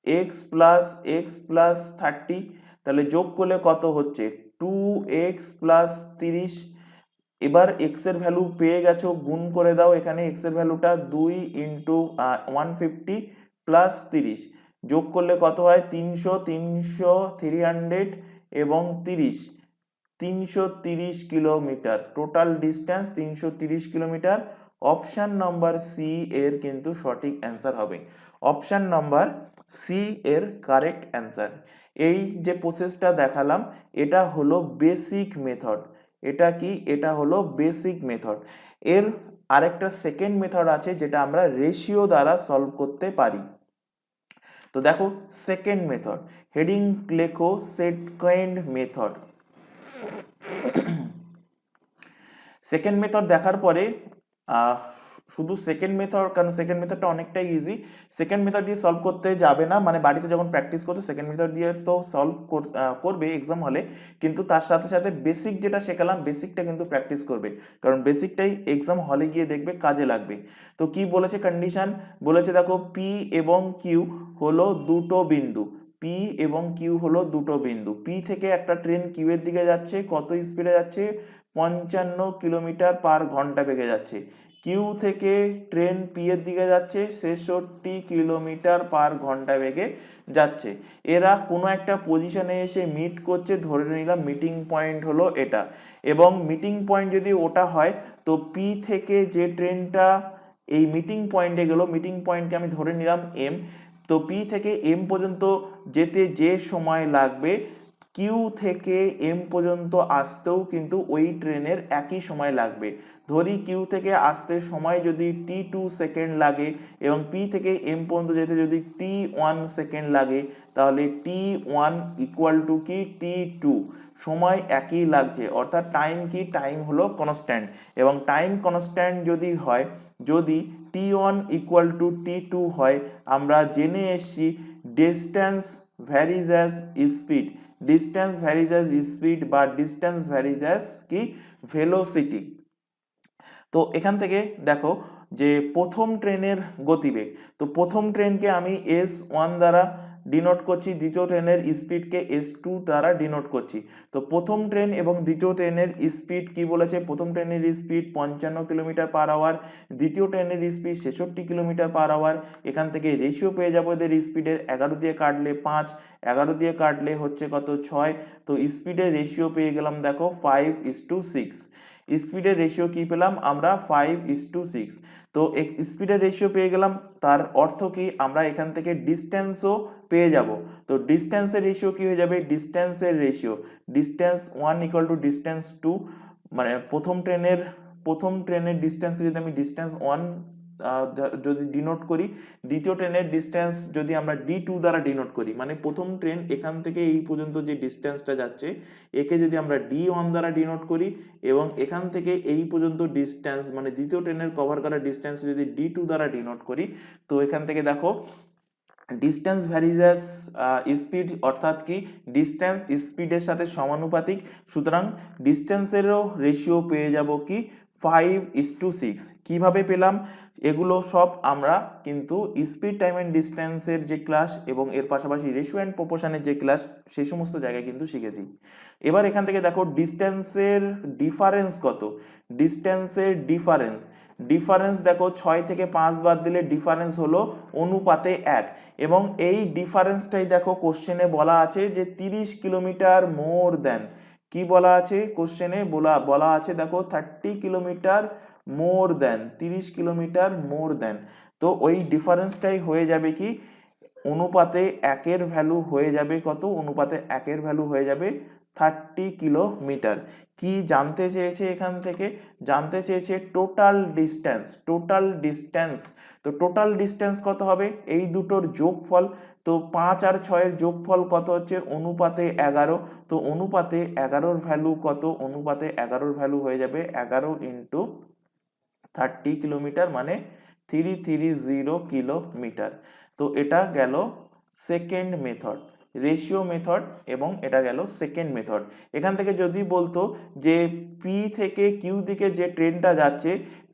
এক্স প্লাস 30, তাহলে যোগ করলে কত হচ্ছে 2x প্লাস 30। এবার এক্স এর ভ্যালু পেয়ে গেছো, গুণ করে দাও, এখানে এক্স এর ভ্যালুটা 2 ইন্টু 150 প্লাস 30, যোগ করলে কত হয় 300, 300 এবং 330 kilometre, total distance 330 kilometre. Option number C এর কিন্তু সঠিক অ্যান্সার হবে, অপশন নাম্বার সি এর কারেক্ট অ্যান্সার। এই যে প্রসেসটা দেখালাম এটা হলো বেসিক মেথড। এটা কি, এটা হলো বেসিক মেথড। এর আরেকটা সেকেন্ড মেথড আছে যেটা আমরা রেশিও দ্বারা সলভ করতে পারি। তো দেখো সেকেন্ড মেথড, হেডিং লেখো সেকেন্ড মেথড। সেকেন্ড মেথড দেখার পরে শুধু সেকেন্ড মেথড, কারণ সেকেন্ড মেথডটা অনেকটাই ইজি, সেকেন্ড মেথড দিয়ে সলভ করতে যাবে না, মানে বাড়িতে যখন প্র্যাকটিস করছো সেকেন্ড মেথড দিয়ে তো সলভ করবে এক্সাম হলে, কিন্তু তার সাথে সাথে বেসিক যেটা শেখালাম বেসিকটা কিন্তু প্র্যাকটিস করবে, কারণ বেসিকটাই এক্সাম হলে গিয়ে দেখবে কাজে লাগবে। তো কি বলেছে কন্ডিশন, বলেছে দেখো পি এবং কিউ হলো দুটো বিন্দু, পি এবং কিউ হলো দুটো বিন্দু, পি থেকে একটা ট্রেন কিউ এর দিকে যাচ্ছে, কত স্পিডে যাচ্ছে 55 কিলোমিটার পার ঘন্টা বেগে যাচ্ছে, কিউ থেকে ট্রেন পি এর দিকে যাচ্ছে 66 কিলোমিটার পার ঘন্টা বেগে যাচ্ছে। এরা কোনো একটা পজিশনে এসে মিট করছে, ধরে নিলাম মিটিং পয়েন্ট হলো এটা, এবং মিটিং পয়েন্ট যদি ওটা হয় তো পি থেকে যে ট্রেনটা এই মিটিং পয়েন্টে গেল, মিটিং পয়েন্টকে আমি ধরে নিলাম এম, তো পি থেকে এম পর্যন্ত যেতে যে সময় লাগবে কিউ থেকে এম পর্যন্ত আসতেও কিন্তু ওই ট্রেনের একই সময় লাগবে। ধরি কিউ থেকে আসতে সময় যদি t2 সেকেন্ড লাগে এবং পি থেকে এম পর্যন্ত যেতে যদি t1 সেকেন্ড লাগে, তাহলে t1 ইকুয়াল টু কি t2, সময় একই লাগছে, অর্থাৎ টাইম কি, টাইম হলো কনস্ট্যান্ট। এবং টাইম কনস্ট্যান্ট যদি হয়, যদি t1 ইকুয়াল টু t2 হয়, আমরা জেনে এসছি distance varies as speed, distance varies as speed বা ডিস্টেন্স ভ্যারিজ অ্যাজ কি ভেলোসিটি। তো এখান থেকে দেখো যে প্রথম ট্রেনের গতিবেগ, তো প্রথম ট্রেনকে আমি s1 দ্বারা ডিনোট করছি, দ্বিতীয় ট্রেনের স্পিডকে s2 দ্বারা ডিনোট করছি। তো প্রথম ট্রেন এবং দ্বিতীয় ট্রেনের স্পিড কি বলেছে, প্রথম ট্রেনের স্পিড 55 কিলোমিটার পার আওয়ার, দ্বিতীয় ট্রেনের স্পিড 66 কিলোমিটার পার আওয়ার। এখান থেকে রেশিও পেয়ে যাবো এদের স্পিডের, 11 দিয়ে কাটলে 5, 11 দিয়ে কাটলে হচ্ছে কত 6, তো স্পিডের রেশিও পেয়ে গেলাম দেখো 5:6। স্পিডের রেশিও কি পেলাম আমরা 5:6। তো স্পিডের রেশিও পেয়ে গেলাম, তার অর্থ কি আমরা এখান থেকে ডিস্টেন্সও পেয়ে যাব। তো ডিস্টেন্সের রেশিও কি হয়ে যাবে, ডিস্টেন্সের ratio distance 1 equal to distance 2, মানে প্রথম ট্রেনের ডিস্টেন্সকে যদি আমি ডিস্টেন্স 1 যদি ডিনোট করি, দ্বিতীয় ট্রেনের ডিস্টেন্স যদি আমরা d2 দ্বারা ডিনোট করি, মানে প্রথম ট্রেন এখান থেকে এই পর্যন্ত যে ডিস্টেন্সটা যাচ্ছে একে যদি আমরা d1 দ্বারা ডিনোট করি, এবং এখান থেকে এই পর্যন্ত ডিস্টেন্স মানে দ্বিতীয় ট্রেনের কভার করা ডিস্টেন্স যদি d2 দ্বারা ডিনোট করি, তো এখান থেকে দেখো ডিস্টেন্স ভ্যারিজাস স্পিড, অর্থাৎ কি ডিস্টেন্স স্পিডের সাথে সমানুপাতিক, সুতরাং ডিস্টেন্সেরও রেশিও পেয়ে যাব কি 5:6। কিভাবে পেলাম, এগুলো সব আমরা কিন্তু স্পিড টাইম অ্যান্ড ডিস্টেন্সের যে ক্লাস এবং এর পাশাপাশি রেশিও অ্যান্ড প্রপোর্শনের যে ক্লাস, সেই সমস্ত জায়গায় কিন্তু শিখেছি। এবার এখান থেকে দেখো ডিস্টেন্সের ডিফারেন্স কত, ডিস্টেন্সের ডিফারেন্স দেখো 6 থেকে 5 বাদ দিলে ডিফারেন্স হলো অনুপাতে 1, এবং এই ডিফারেন্সটাই দেখো কোশ্চেনে বলা আছে যে 30 কিলোমিটার মোর দেন, কি বলা আছে কোশ্চেনে বলা আছে দেখো 30 কিলোমিটার মোর দেন, 30 কিলোমিটার মোর দেন। তো ওই ডিফারেন্সটাই হয়ে যাবে কি অনুপাতে 1-এর ভ্যালু হয়ে যাবে কত, অনুপাতে 1-এর ভ্যালু হয়ে যাবে 30 কিলোমিটার। কি জানতে চেয়েছে এখান থেকে, জানতে চেয়েছে টোটাল ডিস্টেন্স। তো টোটাল ডিস্টেন্স কত হবে, এই দুটোর যোগফল, তো 5 আর 6-এর যোগফল কত হচ্ছে অনুপাতে 11, তো অনুপাতে 11-র ভ্যালু কত, অনুপাতে 11-র ভ্যালু হয়ে যাবে 11 ইন্টু 30 কিলোমিটার, মানে 330 কিলোমিটার। তো এটা গেল সেকেন্ড মেথড, রেশিও মেথড, এবং এটা গেল সেকেন্ড মেথড। এখান থেকে যদি বলতো যে পি থেকে কিউ দিকে যে ট্রেনটা যাচ্ছে,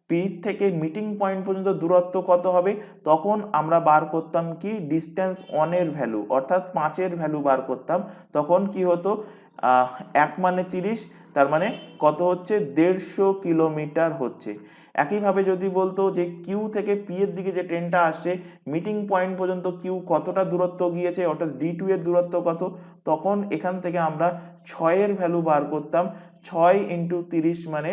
পি থেকে মিটিং পয়েন্ট পর্যন্ত দূরত্ব কত হবে, তখন আমরা বার করতাম কি ডিস্টেন্স 1-এর ভ্যালু, অর্থাৎ 5-এর ভ্যালু বার করতাম। তখন কি হতো 1 মানে 30, তার মানে কত হচ্ছে 150 কিলোমিটার হচ্ছে। একইভাবে যদি বলতো যে কিউ থেকে পি এর দিকে যে ট্রেনটা আসছে, মিটিং পয়েন্ট পর্যন্ত কিউ কতটা দূরত্ব গিয়েছে, অর্থাৎ d2 এর দূরত্ব কত, তখন এখান থেকে আমরা 6-এর ভ্যালু বার করতাম, 6 ইন্টু 30 মানে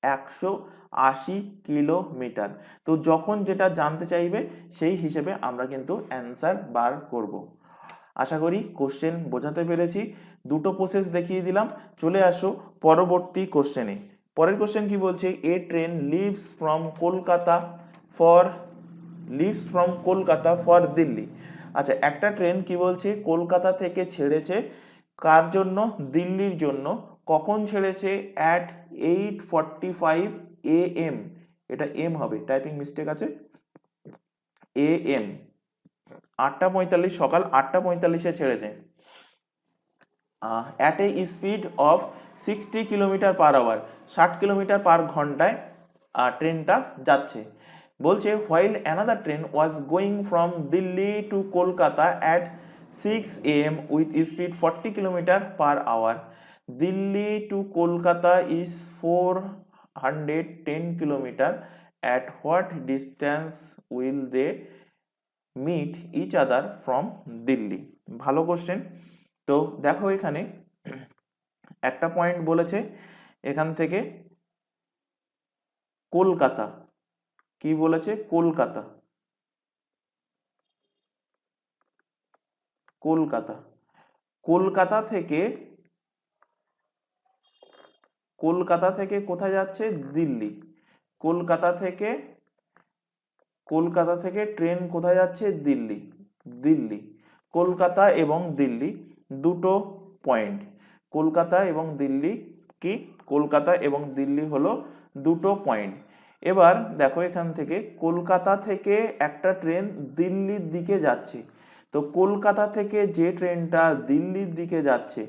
180 কিলোমিটার। তো যখন যেটা জানতে চাইবে সেই হিসেবে আমরা কিন্তু অ্যান্সার বার করব। আশা করি কোশ্চেন বোঝাতে পেরেছি, দুটো প্রসেস দেখিয়ে দিলাম। চলে আসো পরবর্তী কোশ্চেনে। পরের কোশ্চেন কি বলছে, a train leaves from Kolkata for Delhi. আচ্ছা, একটা ট্রেন কি বলছে কলকাতা থেকে ছেড়েছে, কার জন্য, দিল্লির জন্য। কখন ছেড়েছে, অ্যাট 8:45 AM, এটা এম হবে, টাইপিং মিস্টেক আছে, AM 8:45, সকাল 8:45-এ ছেড়েছে, at a speed of 60 kilometre per hour, 60 kilometre per ঘন্টায় ট্রেনটা যাচ্ছে। বলছে while another train was going from Delhi to Kolkata at 6 AM with speed 40 kilometre per hour, Delhi to Kolkata is 410 kilometre, at what distance will they meet each other from Delhi. ভালো question. তো দেখো এখানে একটা point বলেছে, এখান থেকে কলকাতা, কি বলেছে কলকাতা, কলকাতা থেকে কোথায় যাচ্ছে? দিল্লি। কলকাতা থেকে ট্রেন কোথায় যাচ্ছে? দিল্লি। দিল্লি, কলকাতা এবং দিল্লি দুটো পয়েন্ট। কলকাতা এবং দিল্লি কি? কলকাতা এবং দিল্লি হলো দুটো পয়েন্ট। এবার দেখো এখান থেকে কলকাতা থেকে একটা ট্রেন দিল্লির দিকে যাচ্ছে। তো কলকাতা থেকে যে ট্রেনটা দিল্লির দিকে যাচ্ছে,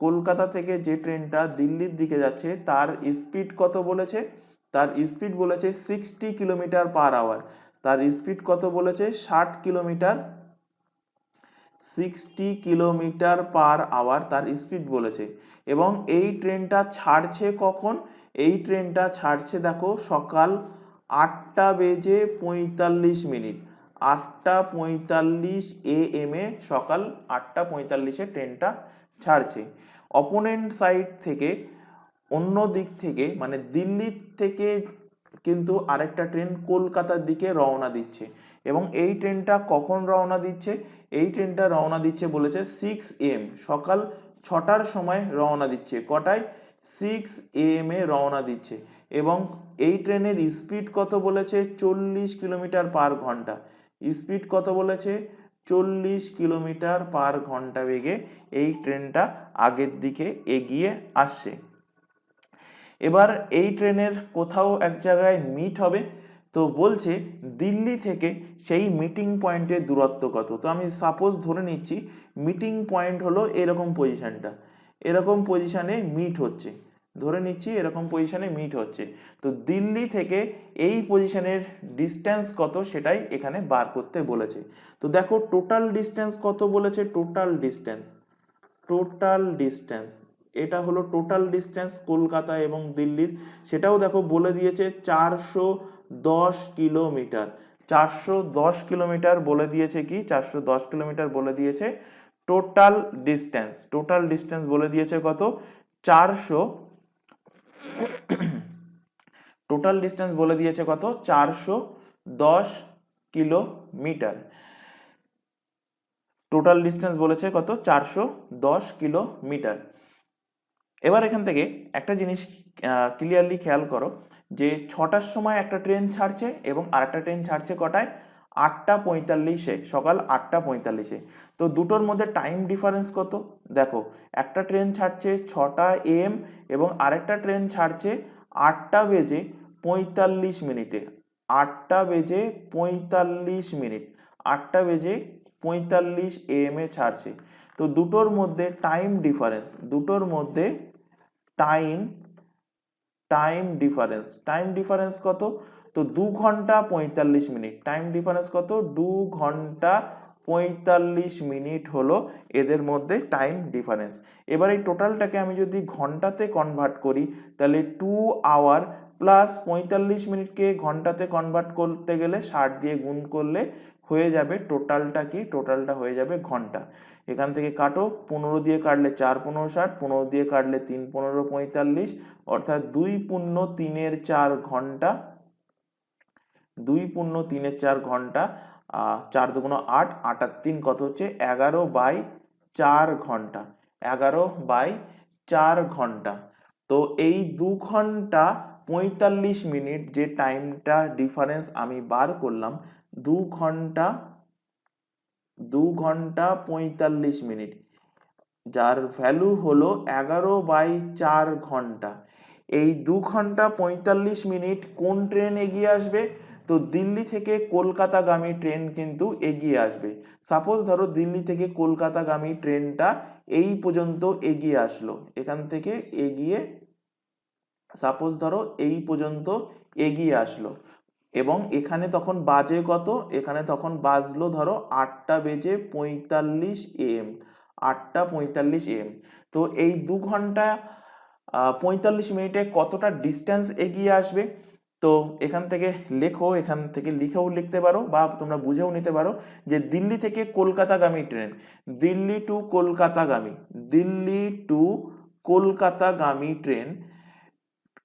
কলকাতা থেকে যে ট্রেনটা দিল্লির দিকে যাচ্ছে তার স্পিড কত বলেছে? তার স্পিড বলেছে 60 কিলোমিটার পার আওয়ার। তার স্পিড কত বলেছে? 60 কিলোমিটার পার আওয়ার তার স্পিড বলেছে। এবং এই ট্রেনটা ছাড়ছে কখন? এই ট্রেনটা ছাড়ছে দেখো সকাল 8:45। 8:45 AM সকাল 8:45 ট্রেনটা ছাড়ছে। অপোনেন্ট সাইড থেকে, অন্য দিক থেকে, মানে দিল্লির থেকে কিন্তু আরেকটা ট্রেন কলকাতার দিকে রওনা দিচ্ছে। এবং এই ট্রেনটা কখন রওনা দিচ্ছে? এই ট্রেনটা রওনা দিচ্ছে বলেছে 6 AM, সকাল 6টার সময় রওনা দিচ্ছে। কটায়? 6 AM রওনা দিচ্ছে। এবং এই ট্রেনের স্পিড কত বলেছে? 40 কিলোমিটার পার ঘন্টা। স্পিড কত বলেছে? 40 কিলোমিটার পার ঘন্টা বেগে এই ট্রেনটা আগের দিকে এগিয়ে আসছে। এবার এই ট্রেনের কোথাও এক জায়গায় মিট হবে। তো বলছে দিল্লি থেকে সেই মিটিং পয়েন্টের দূরত্ব কত। তো আমি সাপোজ ধরে নিচ্ছি মিটিং পয়েন্ট হলো এরকম পজিশনটা, এরকম পজিশনে মিট হচ্ছে, ধরে নিচ্ছি এরকম পজিশনে মিট হচ্ছে। তো দিল্লি থেকে এই পজিশনের ডিস্টেন্স কত সেটাই এখানে বার করতে বলেছে। তো দেখো টোটাল ডিস্টেন্স কত বলেছে? টোটাল ডিস্টেন্স এটা হলো টোটাল ডিস্টেন্স কলকাতা এবং দিল্লির। সেটাও দেখো বলে দিয়েছে 410 কিলোমিটার। 410 কিলোমিটার বলে দিয়েছে কি? 410 কিলোমিটার বলে দিয়েছে টোটাল ডিস্টেন্স বলে দিয়েছে কত? 400। টোটাল ডিস্টেন্স বলে দিয়েছে কত? 410 কিলোমিটার। টোটাল ডিস্টেন্স বলেছে কত? 410 কিলোমিটার। এবার এখান থেকে একটা জিনিস ক্লিয়ারলি খেয়াল করো যে 6টার সময় একটা ট্রেন ছাড়ছে এবং আরেকটা ট্রেন ছাড়ছে কটায়? 8:45, সকাল 8:45। তো দুটোর মধ্যে টাইম ডিফারেন্স কত? দেখো একটা ট্রেন ছাড়ছে 6টা AM এবং আরেকটা ট্রেন ছাড়ছে 8:45। 8:45, 8:45 AM ছাড়ছে। তো দুটোর মধ্যে টাইম ডিফারেন্স কত? তো 2 ঘন্টা 45 মিনিট। টাইম ডিফারেন্স কত? 2 ঘন্টা 45 মিনিট হলো এদের মধ্যে টাইম ডিফারেন্স। এবার এই টোটালটাকে আমি যদি ঘন্টাতে কনভার্ট করি তাহলে 2 আওয়ার প্লাস 45 মিনিটকে ঘন্টাতে কনভার্ট করতে গেলে 60 দিয়ে গুণ করলে হয়ে যাবে টোটালটা কি? টোটালটা হয়ে যাবে ঘন্টা। এখান থেকে কাটো, 15 দিয়ে কাটলে 4 15 60, 15 দিয়ে কাটলে 3 15 45, অর্থাৎ 2 পূর্ণ 3-এর 4 ঘন্টা। 2 পূর্ণ 3-এর 4 ঘন্টা। 4 দুগুণ 8, 8 আর 3 কত হচ্ছে? 11/4 ঘন্টা। 11/4 ঘন্টা। তো এই 2 ঘন্টা 45 মিনিট যে টাইমটা ডিফারেন্স আমি বার করলাম, 2 ঘন্টা 45 মিনিট, যার ভ্যালু হলো 11/4 ঘন্টা। এই 2 ঘন্টা 45 মিনিট কোন ট্রেন এগিয়ে আসবে? তো দিল্লি থেকে কলকাতাগামী ট্রেন কিন্তু এগিয়ে আসবে। সাপোজ ধরো দিল্লি থেকে কলকাতাগামী ট্রেনটা এই পর্যন্ত এগিয়ে আসলো, এখান থেকে এগিয়ে, সাপোজ ধরো এই পর্যন্ত এগিয়ে আসলো এবং এখানে তখন বাজে কত? এখানে তখন বাজলো ধরো 8:45 AM। 8:45 AM। তো এই 2 ঘন্টা 45 মিনিটে কতটা ডিস্টেন্স এগিয়ে আসবে? তো এখান থেকে লেখো, এখান থেকে লিখেও লিখতে পারো বা তোমরা বুঝেও নিতে পারো যে দিল্লি থেকে কলকাতাগামী ট্রেন, দিল্লি টু কলকাতাগামী ট্রেন,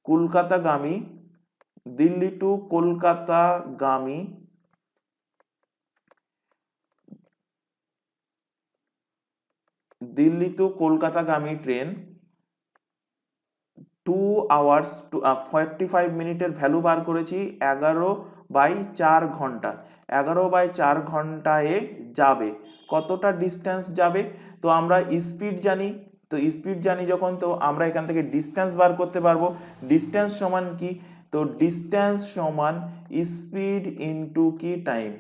কলকাতাগামী, দিল্লি টু কলকাতাগামী দিল্লি টু কলকাতাগামী ট্রেন 2 hours 45 মিনিটের ভ্যালু বার করেছি 11/4 ঘন্টা। 11/4 ঘন্টায় যাবে, কতটা ডিস্টেন্স যাবে? তো আমরা স্পিড জানি, তো স্পিড জানি যখন, তো আমরা এখান থেকে ডিস্টেন্স বার করতে পারবো। ডিস্টেন্স সমান কি? তো ডিস্টেন্স সমান স্পিড ইনটু কি টাইম।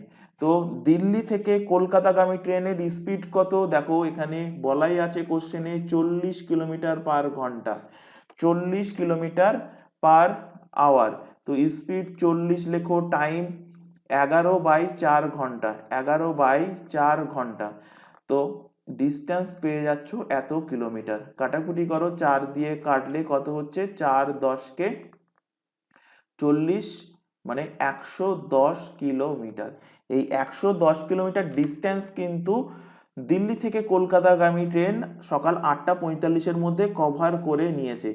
তো দিল্লি থেকে কলকাতাগামী ট্রেনের স্পিড কত? দেখো এখানে বলাই আছে কোশ্চেনে 40 কিলোমিটার/ঘন্টা, 40 কিলোমিটার/আওয়ার। তো স্পিড 40 লেখো, টাইম 11/4 ঘন্টা, 11/4 ঘন্টা। তো ডিস্টেন্স পেয়ে যাচ্ছ এত কিলোমিটার। কাটাকুটি করো, 4 দিয়ে কাটলে কত হচ্ছে? 4 10 40, মানে 110 কিলোমিটার। এই 110 কিলোমিটার ডিস্টেন্স কিন্তু দিল্লি থেকে কলকাতাগামী ট্রেন সকাল 8:45-এর মধ্যে কভার করে নিয়েছে।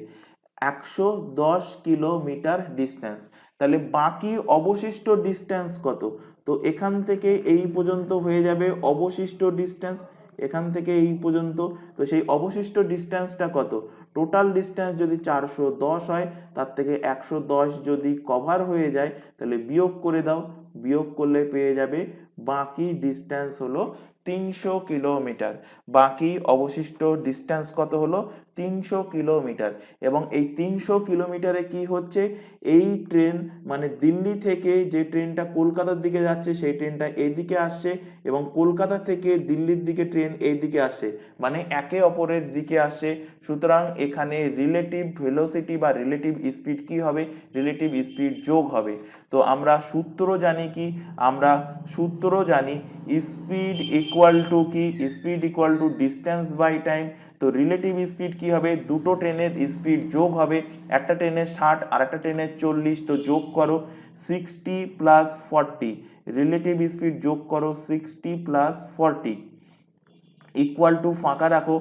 110 কিলোমিটার ডিস্টেন্স। তাহলে বাকি অবশিষ্ট ডিস্টেন্স কত? তো এখান থেকে এই পর্যন্ত হয়ে যাবে অবশিষ্ট ডিস্টেন্স, এখান থেকে এই পর্যন্ত। তো সেই অবশিষ্ট ডিস্টেন্সটা কত? টোটাল ডিস্টেন্স যদি 410 হয়, তার থেকে 110 যদি কভার হয়ে যায়, তাহলে বিয়োগ করে দাও। বিয়োগ করলে পেয়ে যাবে বাকি ডিস্টেন্স হলো 300 কিলোমিটার। বাকি অবশিষ্ট ডিস্টেন্স কত হলো? 300 কিলোমিটার। এবং এই 300 কিলোমিটারে কি হচ্ছে? এই ট্রেন মানে দিল্লি থেকে যে ট্রেনটা কলকাতার দিকে যাচ্ছে সেই ট্রেনটা এইদিকে আসছে, এবং কলকাতা থেকে দিল্লির দিকে ট্রেন এইদিকে আসছে, মানে একে অপরের দিকে আসছে। সুতরাং এখানে রিলেটিভ ভেলোসিটি বা রিলেটিভ স্পিড কি হবে? রিলেটিভ স্পিড যোগ হবে। তো আমরা সূত্র জানি কি? আমরা সূত্র জানি স্পিড ইকুয়াল টু কি? Speed equal to distance by time. তো রিলেটিভ স্পিড কি হবে? দুটো ট্রেনের স্পিড যোগ হবে, একটা ট্রেনের 60 আর একটা ট্রেনের 40। তো যোগ করো 60 + 40, রিলেটিভ স্পিড যোগ করো 60 + 40 ইকুয়াল টু, ফাঁকা রাখো,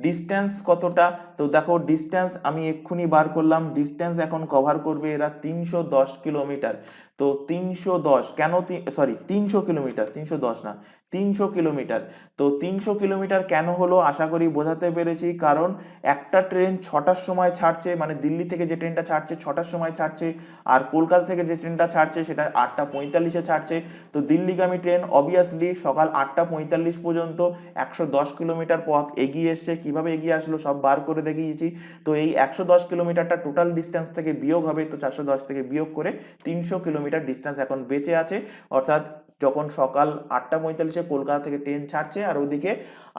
ডিস্টেন্স কতটা? তো দেখো ডিস্টেন্স আমি এক্ষুনি বার করলাম, ডিস্টেন্স এখন কভার করবে এরা 310 কিলোমিটার। তো 310 কেন? সরি 300 কিলোমিটার, 310 না, 300 কিলোমিটার। তো 300 কিলোমিটার কেন হলো? আশা করি বোঝাতে পেরেছি। কারণ একটা ট্রেন 6টার সময় ছাড়ছে, মানে দিল্লি থেকে যে ট্রেনটা ছাড়ছে 6টার সময় ছাড়ছে, আর কলকাতা থেকে যে ট্রেনটা ছাড়ছে সেটা 8:45-এ ছাড়ছে। তো দিল্লিগামী ট্রেন অবভিয়াসলি সকাল 8:45 পর্যন্ত 110 কিলোমিটার পথ এগিয়ে এসছে। কিভাবে এগিয়ে আসলো সব বার করে দেখিয়েছি। তো এই 110 কিলোমিটারটা টোটাল ডিস্টেন্স থেকে বিয়োগ হবে, তো 410 থেকে বিয়োগ করে 300 কিলোমিটার ডিস্টেন্স এখন বেঁচে আছে। অর্থাৎ যখন সকাল 8:45-এ কলকাতা থেকে ট্রেন ছাড়ছে, আর ওদিকে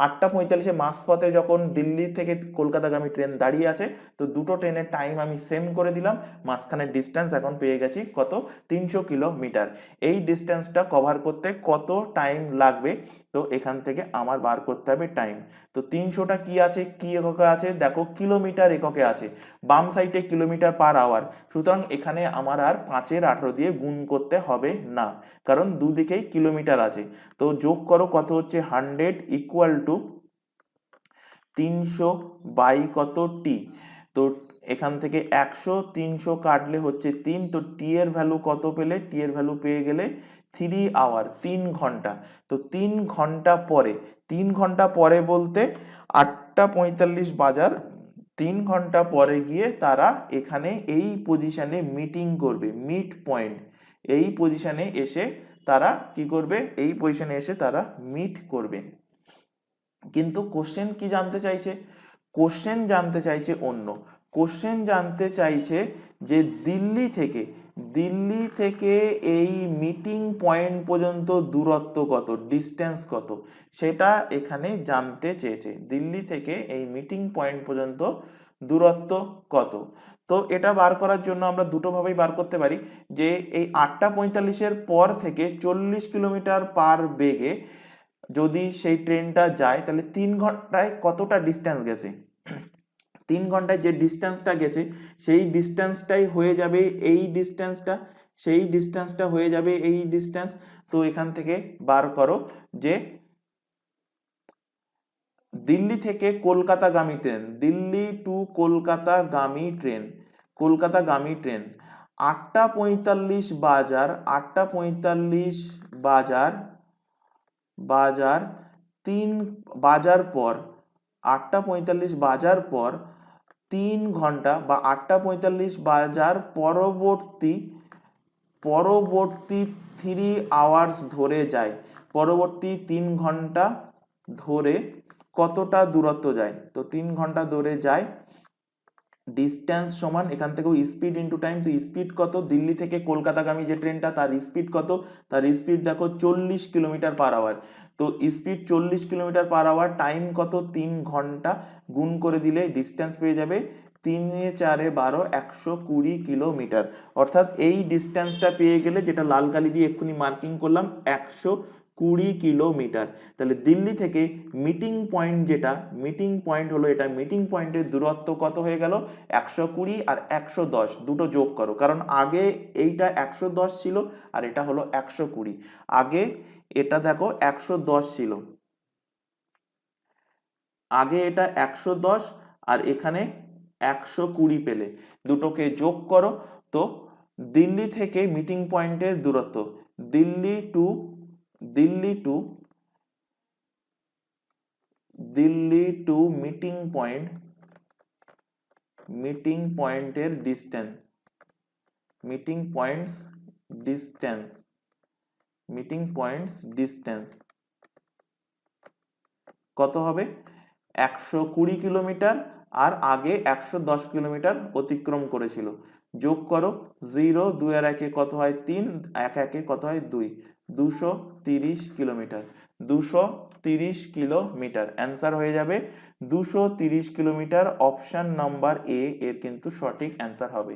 8:45-এ মাঝপথে যখন দিল্লি থেকে কলকাতাগামী ট্রেন দাঁড়িয়ে আছে, তো দুটো ট্রেনের টাইম আমি সেম করে দিলাম, মাঝখানের ডিস্টেন্স এখন পেয়ে গেছি কত? 300 কিলোমিটার। এই ডিস্টেন্সটা কভার করতে কত টাইম লাগবে? তো এখান থেকে আমার বার করতে হবে টাইম। তো 300টা কি আছে, কি এককে আছে? দেখো কিলোমিটার এককে আছে, বাম সাইডে কিলোমিটার/আওয়ার। সুতরাং এখানে আমার আর 5-18 দিয়ে গুণ করতে হবে না, কারণ দুদিকেই কিলোমিটার আছে। তো যোগ করো, কত হচ্ছে? 100 ইকুয়াল টু 300 বাই কত? টি। তো এখান থেকে 100 300 কাটলে হচ্ছে 3। তো টি এর ভ্যালু কত পেলে? টি এর ভ্যালু পেয়ে গেলে 3 আওয়ার, 3 ঘন্টা। তো 3 ঘন্টা পরে, 3 ঘন্টা পরে বলতে 8:45 বাজার 3 ঘন্টা পরে গিয়ে তারা এখানে এই পজিশনে মিটিং করবে, মিড পয়েন্ট। এই পজিশনে এসে তারা কি করবে? এই পজিশনে এসে তারা মিট করবে। কিন্তু কোশ্চেন কি জানতে চাইছে? কোশ্চেন জানতে চাইছে অন্য। কোশ্চেন জানতে চাইছে যে দিল্লি থেকে এই মিটিং পয়েন্ট পর্যন্ত দূরত্ব কত, ডিস্টেন্স কত, সেটা এখানে জানতে চেয়েছে। দিল্লি থেকে এই মিটিং পয়েন্ট পর্যন্ত দূরত্ব কত? তো এটা বার করার জন্য আমরা দুটো ভাবেই বার করতে পারি, যে এই 8:45-এর পর থেকে 40 কিলোমিটার/বেগে যদি সেই ট্রেনটা যায়, তাহলে 3 ঘন্টায় কতটা ডিস্টেন্স গেছে? 3 ঘন্টায় যে ডিস্টেন্সটা গেছে সেই ডিস্টেন্সটাই হয়ে যাবে এই ডিস্টেন্সটা, সেই ডিস্টেন্সটা হয়ে যাবে এই ডিস্টেন্স। তো এখান থেকে বার করো যে দিল্লি থেকে কলকাতাগামী ট্রেন, দিল্লি টু কলকাতাগামী ট্রেন, কলকাতাগামী ট্রেন 8:45 বাজার, 8:45 বাজার, 3 বাজার পর 8:45 বাজার পর 3 ঘন্টা বা 8:45 বাজার পরবর্তী 3 আওয়ার্স ধরে যায়, পরবর্তী 3 ঘন্টা ধরে কতটা দূরত্ব যায়? তো 3 ঘন্টা ধরে যায়, ডিস্টেন্স সমান এখান থেকেও স্পিড ইন্টু টাইম। তো স্পিড কত? দিল্লি থেকে কলকাতাগামী যে ট্রেনটা তার স্পিড কত? তার স্পিড দেখো 40 কিলোমিটার পার আওয়ার। তো speed 40 kilometre per hour, time কত? 3 ঘন্টা, গুণ করে দিলে ডিস্টেন্স পেয়ে যাবে 3 এ 4 এ 12, 120 কিলোমিটার। অর্থাৎ এই ডিস্টেন্সটা পেয়ে গেলে, যেটা লাল কালি দিয়ে এক্ষুনি মার্কিং করলাম, 120 কিলোমিটার। তাহলে দিল্লি থেকে মিটিং পয়েন্ট, যেটা মিটিং পয়েন্ট হলো এটা, মিটিং পয়েন্টের দূরত্ব কত হয়ে গেল? 120 আর 110 দুটো যোগ করো, কারণ আগে এইটা 110 ছিল আর এটা হলো 120। আগে এটা দেখো 110 ছিল, আগে এটা 110 আর এখানে 120 পেলে, দুটোকে যোগ করো। তো দিল্লি থেকে মিটিং পয়েন্টের দূরত্ব, Delhi to Delhi to Delhi to meeting পয়েন্টের ডিস্টেন্স, মিটিং পয়েন্টস ডিস্টেন্স কত হবে? 120 কিলোমিটার, আর আগে 110 কিলোমিটার অতিক্রম করেছিল। যোগ করো, 0 2 আর 1 কত হয়? 3, 1 1 কত হয়? 2, 230 কিলোমিটার। 230 কিলোমিটার অ্যান্সার হয়ে যাবে 230 কিলোমিটার। অপশন নাম্বার এ এর কিন্তু সঠিক অ্যান্সার হবে।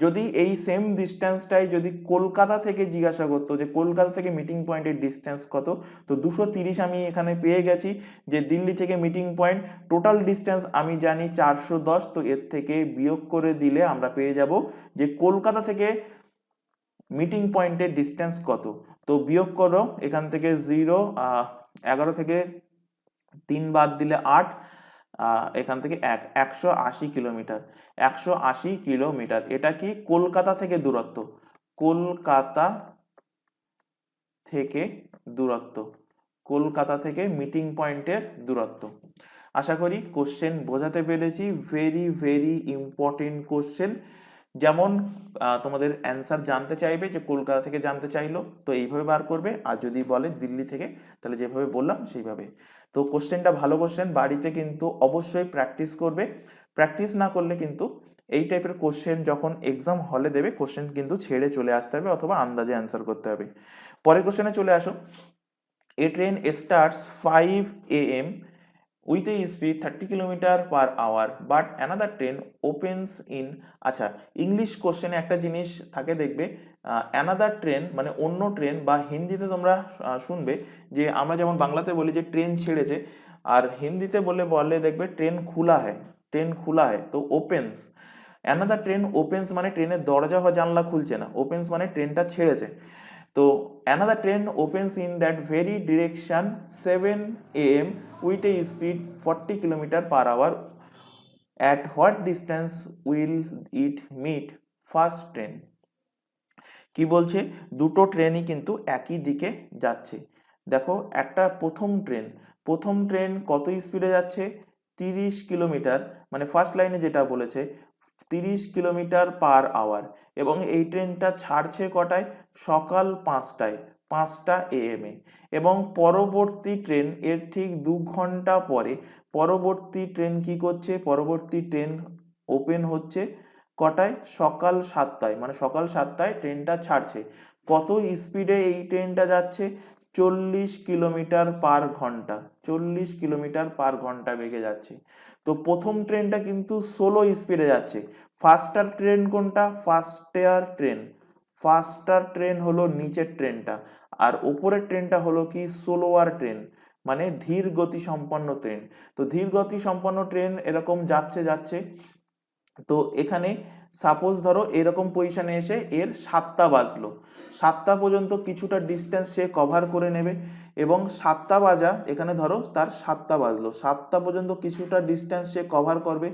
যদি এই সেম ডিস্টেন্সটাই যদি কলকাতা থেকে জিজ্ঞাসা করতো যে কলকাতা থেকে মিটিং পয়েন্টের ডিস্টেন্স কত, তো 230 আমি এখানে পেয়ে গেছি, যে দিল্লি থেকে মিটিং পয়েন্ট টোটাল ডিস্টেন্স আমি জানি 410, তো এর থেকে বিয়োগ করে দিলে আমরা পেয়ে যাব যে কলকাতা থেকে মিটিং পয়েন্টের ডিস্টেন্স কত। তো বিয়োগ করো, এখান থেকে 0, 11 থেকে 3 বাদ দিলে 8, এখান থেকে 180 কিলোমিটার। 180 কিলোমিটার, এটা কি কলকাতা থেকে দূরত্ব, কলকাতা থেকে দূরত্ব, কলকাতা থেকে মিটিং পয়েন্টের দূরত্ব। আশা করি কোশ্চেন বোঝাতে পেরেছি। Very very important question. যেমন তোমাদের অ্যান্সার জানতে চাইবে, যে কলকাতা থেকে জানতে চাইলো তো এইভাবে বার করবে, আর যদি বলে দিল্লি থেকে তাহলে যেভাবে বললাম সেইভাবে। তো কোশ্চেনটা ভালো কোশ্চেন, বাড়িতে কিন্তু অবশ্যই প্র্যাকটিস করবে। প্র্যাকটিস না করলে কিন্তু এই টাইপের কোশ্চেন যখন এক্সাম হলে দেবে, কোশ্চেন কিন্তু ছেড়ে চলে আসতে হবে অথবা আন্দাজে অ্যান্সার করতে হবে। পরের কোশ্চেনে চলে আসো। A train starts 5 a.m. with a speed 30 km/h, but another train opens in, আচ্ছা ইংলিশ কোশ্চেনে একটা জিনিস থাকে দেখবে, অ্যানাদার ট্রেন মানে অন্য ট্রেন, বা হিন্দিতে তোমরা শুনবে যে আমরা যেমন বাংলাতে বলি যে ট্রেন ছেড়েছে, আর হিন্দিতে বলে দেখবে ট্রেন খুলা হ্যায়, তো ওপেন্স। অ্যানাদার ট্রেন ওপেন্স মানে ট্রেনের দরজা বা জানলা খুলছে না, ওপেন্স মানে ট্রেনটা ছেড়েছে। তো another train opens in that very direction 7 a.m. with a speed 40 km/h. At what distance will it meet first train? কি বলছে? দুটো ট্রেনই কিন্তু একই দিকে যাচ্ছে। দেখো একটা প্রথম ট্রেন কত স্পিডে যাচ্ছে? 30 কিলোমিটার, মানে ফার্স্ট লাইনে যেটা বলেছে 30 কিলোমিটার/আওয়ার, এবং এই ট্রেনটা ছাড়ছে কটায়? সকাল 5টায়, 5টা AM এ। এবং পরবর্তী ট্রেন এর ঠিক 2 ঘন্টা পরে পরবর্তী ট্রেন কি করছে? পরবর্তী ট্রেন ওপেন হচ্ছে কটায়? সকাল 7টায়, মানে সকাল 7টায় ট্রেনটা ছাড়ছে। কত স্পিডে এই ট্রেনটা যাচ্ছে? 40 কিলোমিটার/ঘন্টা, 40 কিলোমিটার/ঘন্টা বেগে যাচ্ছে। তো প্রথম ট্রেনটা কিন্তু স্লো স্পিডে যাচ্ছে। ফাস্টার ট্রেন কোনটা? ফাস্টার ট্রেন হলো নিচের ট্রেনটা, আর উপরের ট্রেনটা হলো কি? স্লোয়ার ট্রেন, মানে ধীর গতি সম্পন্ন ট্রেন। তো ধীর গতি সম্পন্ন ট্রেন এরকম যাচ্ছে। তো এখানে সাপোজ ধরো এরকম পজিশনে এসে এর 7টা বাজলো, 7টা পর্যন্ত কিছুটা ডিস্টেন্স সে কভার করে নেবে, এবং 7টা বাজা এখানে ধরো তার 7টা বাজলো, 7টা পর্যন্ত কিছুটা ডিস্টেন্স সে কভার করবে।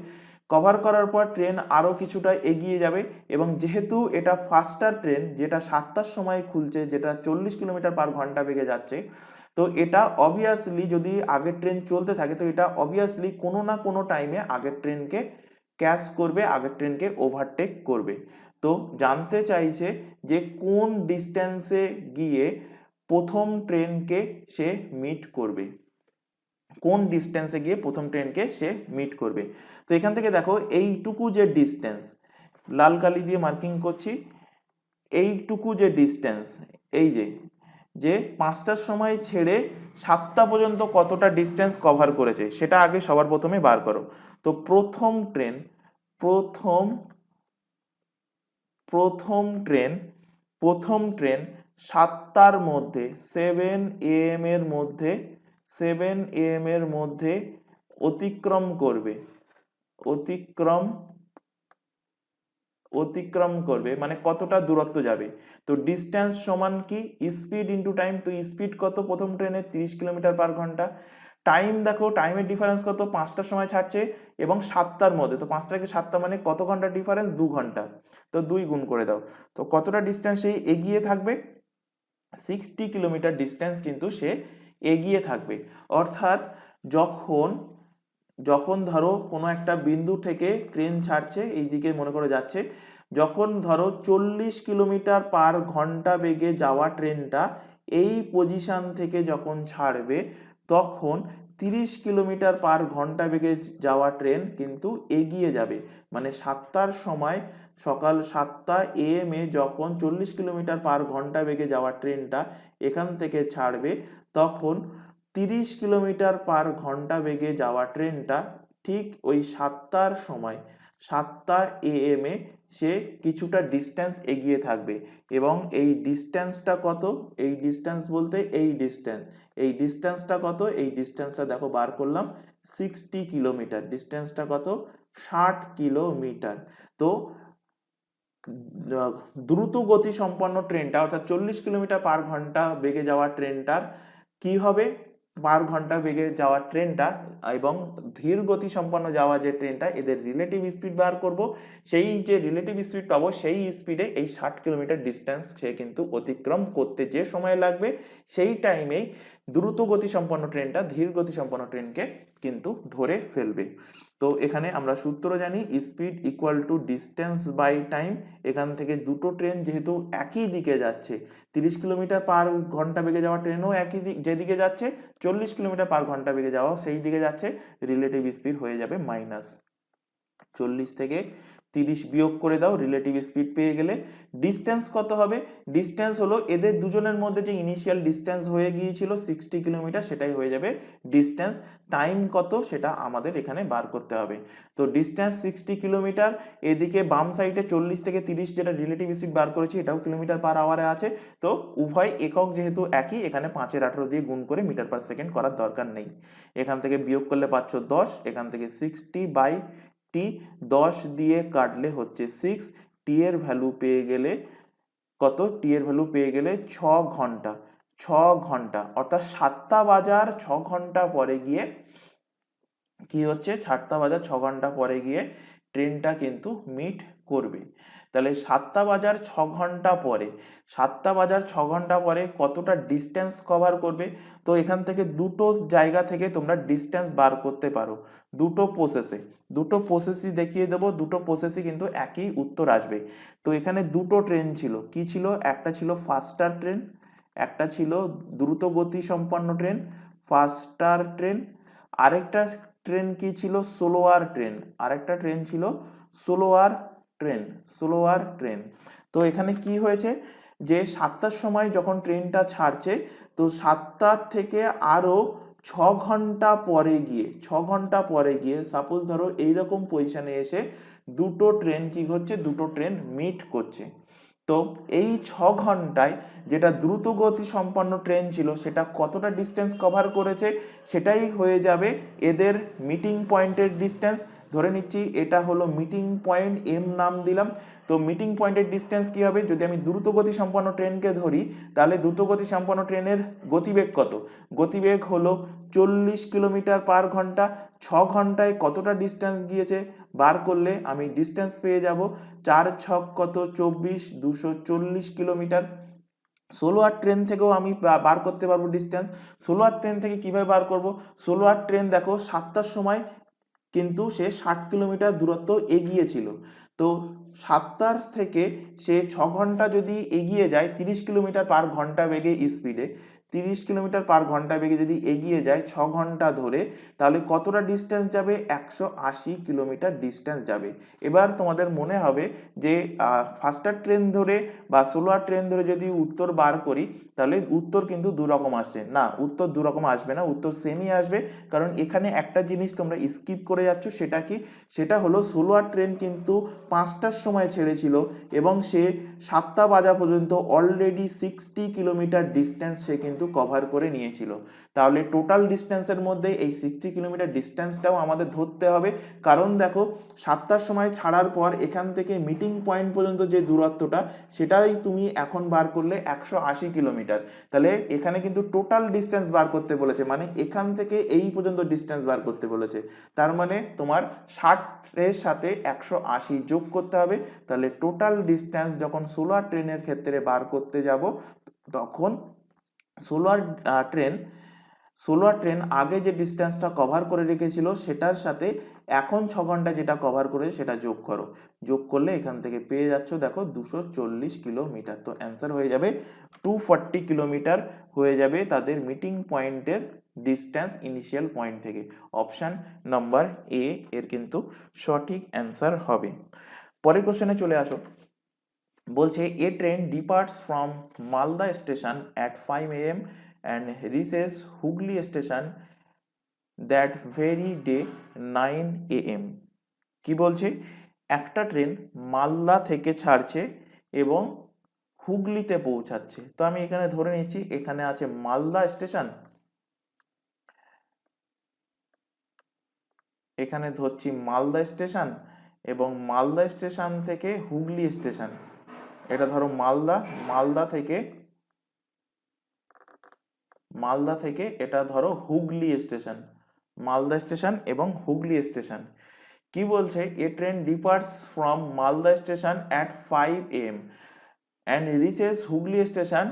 কভার করার পর ট্রেন আরও কিছুটা এগিয়ে যাবে, এবং যেহেতু এটা ফাস্টার ট্রেন, যেটা 7টার সময় খুলছে, যেটা 40 কিলোমিটার/ঘন্টা বেগে যাচ্ছে, তো এটা অবভিয়াসলি যদি আগের ট্রেন চলতে থাকে তো এটা অবভিয়াসলি কোনো না কোনো টাইমে আগের ট্রেনকে ক্যাচ করবে, আগের ট্রেনকে ওভারটেক করবে। তো জানতে চাইছে যে কোন ডিস্টেন্সে গিয়ে প্রথম ট্রেনকে সে মিট করবে, কোন ডিস্টেন্সে গিয়ে প্রথম ট্রেনকে সে মিট করবে। তো এখান থেকে দেখো এইটুকু যে ডিস্টেন্স, লাল কালি দিয়ে মার্কিং করছি, এইটুকু যে ডিস্টেন্স, এই যে 5টার সময় ছেড়ে 7টা পর্যন্ত কতটা ডিস্টেন্স কভার করেছে সেটা আগে সবার প্রথমে বার করো। তো প্রথম ট্রেন প্রথম ট্রেন 7টার মধ্যে 7 AM এর মধ্যে অতিক্রম করবে, অতিক্রম করবে মানে কতটা দূরত্ব যাবে। তো ডিস্টেন্স সমান কি স্পিড ইন্টু টাইম। তো স্পিড কত প্রথম ট্রেনে 30 কিলোমিটার পার ঘন্টা। টাইম দেখো, টাইমের ডিফারেন্স কত, 5টার সময় ছাড়ছে এবং 7টার মধ্যে। তো 5টা থেকে 7টা মানে কত ঘন্টা ডিফারেন্স, 2 ঘন্টা। তো 2 গুণ করে দাও। তো কতটা ডিস্টেন্স সে এগিয়ে থাকবে, 60 কিলোমিটার ডিস্টেন্স কিন্তু সে এগিয়ে থাকবে। অর্থাৎ যখন ধরো কোনো একটা বিন্দু থেকে ট্রেন ছাড়ছে, এই দিকে মনে করে যাচ্ছে, যখন ধরো 40 কিলোমিটার পার ঘন্টা বেগে যাওয়া ট্রেনটা এই পজিশন থেকে যখন ছাড়বে তখন 30 কিলোমিটার পার ঘন্টা বেগে যাওয়া ট্রেন কিন্তু এগিয়ে যাবে। মানে 7টার সময় সকাল 7টা AM যখন 40 কিলোমিটার পার ঘন্টা বেগে যাওয়া ট্রেনটা এখান থেকে ছাড়বে তখন 30 কিলোমিটার পার ঘন্টা বেগে যাওয়া ট্রেনটা ঠিক ওই 7টার সময় 7টা AM সে কিছুটা ডিস্টেন্স এগিয়ে থাকবে। এবং এই ডিস্টেন্সটা কত, এই ডিস্টেন্স বলতে এই ডিস্টেন্সটা কত, এই ডিস্টেন্সটা দেখো বার করলাম 60 কিলোমিটার। ডিস্টেন্সটা কত, 60 কিলোমিটার। তো দ্রুত গতি সম্পন্ন ট্রেনটা অর্থাৎ 40 কিলোমিটার পার ঘন্টা বেগে যাওয়া ট্রেনটার কি হবে, পার ঘন্টা বেগে যাওয়া ট্রেনটা এবং ধীর গতি সম্পন্ন যাওয়া যে ট্রেনটা, এদের রিলেটিভ স্পিড বার করব। সেই যে রিলেটিভ স্পিড পাবো সেই স্পিডে এই 60 কিলোমিটার ডিস্টেন্স সে কিন্তু অতিক্রম করতে যে সময় লাগবে সেই টাইমেই দ্রুত গতি সম্পন্ন ট্রেনটা ধীর গতি সম্পন্ন ট্রেনকে কিন্তু ধরে ফেলবে। তো এখানে আমরা সূত্র জানি speed equal to distance by time. এখান থেকে দুটো ট্রেন যেহেতু একই দিকে যাচ্ছে, 30 কিলোমিটার পার ঘন্টা বেগে যাওয়া ট্রেনও একই যেদিকে যাচ্ছে, 40 কিলোমিটার পার ঘন্টা বেগে যাওয়া সেই দিকে যাচ্ছে, রিলেটিভ স্পিড হয়ে যাবে মাইনাস 40 থেকে 30 বিয়োগ করে দাও, রিলেটিভ স্পিড পেয়ে গেলে। ডিস্টেন্স কত হবে, ডিস্টেন্স হলো এদের দুজনের মধ্যে যে ইনিশিয়াল ডিস্টেন্স হয়ে গিয়েছিল 60 কিলোমিটার, সেটাই হয়ে যাবে ডিস্টেন্স। টাইম কত সেটা আমাদের এখানে বার করতে হবে। তো ডিস্টেন্স 60 কিলোমিটার, এদিকে বাম সাইডে 40 থেকে 30 যেটা রিলেটিভ স্পিড বার করেছি এটাও কিলোমিটার পার আওয়ারে আছে। তো উভয় একক যেহেতু একই, এখানে 5-এর 18 দিয়ে গুণ করে মিটার পার সেকেন্ড করার দরকার নেই। এখান থেকে বিয়োগ করলে পাচ্ছ 10, এখান থেকে 60/t 10 দিয়ে কাটলে হচ্ছে 6, টি এর ভ্যালু পেয়ে গেলে কত, টি এর ভ্যালু পেয়ে গেলে 6 ঘন্টা। 6 ঘন্টা অর্থাৎ 7টা বাজার 6 ঘন্টা পরে গিয়ে কি হচ্ছে, 7টা বাজার 6 ঘন্টা পরে গিয়ে ট্রেনটা কিন্তু মিট করবে। তাহলে 7টা বাজার 6 ঘন্টা পরে, 7টা বাজার 6 ঘন্টা পরে কতটা ডিস্টেন্স কভার করবে। তো এখান থেকে দুটো জায়গা থেকে তোমরা ডিস্টেন্স বার করতে পারো, দুটো প্রসেসই দেখিয়ে দেবো, দুটো প্রসেসই কিন্তু একই উত্তর আসবে। তো এখানে দুটো ট্রেন ছিল, কি ছিল, একটা ছিল ফাস্টার ট্রেন, একটা ছিল দ্রুত গতি সম্পন্ন ট্রেন ফাস্টার ট্রেন। আরেকটা ট্রেন কি ছিল, স্লোয়ার ট্রেন, আরেকটা ট্রেন ছিল স্লোয়ার ট্রেন। তো এখানে কি হয়েছে যে 7টার সময় যখন ট্রেনটা ছাড়ছে তো 7টার থেকে আরো 6 ঘন্টা পরে গিয়ে সাপোজ ধরো এইরকম পজিশনে এসে দুটো ট্রেন কি হচ্ছে, দুটো ট্রেন মিট করছে। তো এই 6 ঘন্টায় যেটা দ্রুত গতি সম্পন্ন ট্রেন ছিল সেটা কতটা ডিস্টেন্স কভার করেছে সেটাই হয়ে যাবে এদের মিটিং পয়েন্টের ডিস্টেন্স। ধরে নিচ্ছি এটা হলো মিটিং পয়েন্ট, এম নাম দিলাম। তো মিটিং পয়েন্টের ডিস্টেন্স কি হবে, যদি আমি দ্রুত গতি সম্পন্ন ট্রেনকে ধরি তাহলে দ্রুত গতি সম্পন্ন ট্রেনের গতিবেগ কত, গতিবেগ হলো 40 কিলোমিটার পার ঘন্টা। 6 ঘন্টায় কতটা ডিস্টেন্স গিয়েছে বার করলে আমি ডিস্টেন্স পেয়ে যাব 4 ছক কত 24, 240 কিলোমিটার। ষোলো আর ট্রেন থেকেও আমি বার করতে পারবো ডিস্টেন্স। ষোলো আর ট্রেন থেকে কিভাবে বার করব? ষোলো আর ট্রেন দেখো 7টার সময় কিন্তু সে 60 কিলোমিটার দূরত্ব এগিয়েছিল। তো 7টার থেকে সে 6 ঘন্টা যদি এগিয়ে যায় 30 কিলোমিটার/ঘন্টা বেগে স্পিডে, 30 কিলোমিটার/ঘন্টা বেগে যদি এগিয়ে যায় 6 ঘন্টা ধরে, তাহলে কতটা ডিস্টেন্স যাবে? 180 কিলোমিটার ডিস্টেন্স যাবে। এবার তোমাদের মনে হবে যে ফাস্টার ট্রেন ধরে বা স্লোয়ার ট্রেন ধরে যদি উত্তর বার করি, তাহলে উত্তর কিন্তু দুরকম আসছে। না, উত্তর দুরকম আসবে না, উত্তর সেমই আসবে। কারণ এখানে একটা জিনিস তোমরা স্কিপ করে যাচ্ছ, সেটা কি? সেটা হলো স্লোয়ার ট্রেন কিন্তু 5টার সময় ছেড়েছিল এবং সে 7টা বাজা পর্যন্ত অলরেডি 60 কিলোমিটার ডিস্টেন্স সে কিন্তু কভার করে নিয়েছিল। তাহলে টোটাল ডিস্টেন্সের মধ্যে এই 60 কিলোমিটার ডিস্টেন্সটাও আমাদের ধরতে হবে। কারণ দেখো 7টার সময় ছাড়ার পর এখান থেকে মিটিং পয়েন্ট পর্যন্ত যে দূরত্বটা, সেটাই তুমি এখন বার করলে 180 কিলোমিটার। তাহলে এখানে কিন্তু টোটাল ডিস্টেন্স বার করতে বলেছে, মানে এখান থেকে এই পর্যন্ত ডিস্টেন্স বার করতে বলেছে। তার মানে তোমার 60-এর সাথে 180 যোগ করতে হবে। তাহলে টোটাল ডিস্টেন্স যখন সোলার ট্রেনের ক্ষেত্রে বার করতে যাব, তখন সোলার ট্রেন আগে যে ডিস্টেন্সটা কভার করে রেখেছিল সেটার সাথে এখন 6 ঘন্টা যেটা কভার করে সেটা যোগ করো। যোগ করলে এখান থেকে পেয়ে যাচ্ছ দেখো 240 কিলোমিটার। তো অ্যান্সার হয়ে যাবে 240 কিলোমিটার হয়ে যাবে তাদের মিটিং পয়েন্টের ডিস্টেন্স ইনিশিয়াল পয়েন্ট থেকে। অপশান নাম্বার এ এর কিন্তু সঠিক অ্যান্সার হবে। পরের কোশ্চেনে চলে আসো। বলছে a train departs from Malda station at 5 AM and reaches Hooghly station that very day 9 AM। কি বলছে? একটা ট্রেন মালদা থেকে ছাড়ছে এবং হুগলিতে পৌঁছাচ্ছে। তো আমি এখানে ধরে নিচ্ছি এখানে আছে মালদা স্টেশন, এখানে ধরছি মালদা স্টেশন এবং মালদা স্টেশন থেকে হুগলি স্টেশন। এটা ধরো মালদা থেকে এটা ধরো হুগলি স্টেশন, মালদা স্টেশন এবং হুগলি স্টেশন। কি বলছে? A train departs from Malda station at 5 AM and reaches Hooghly station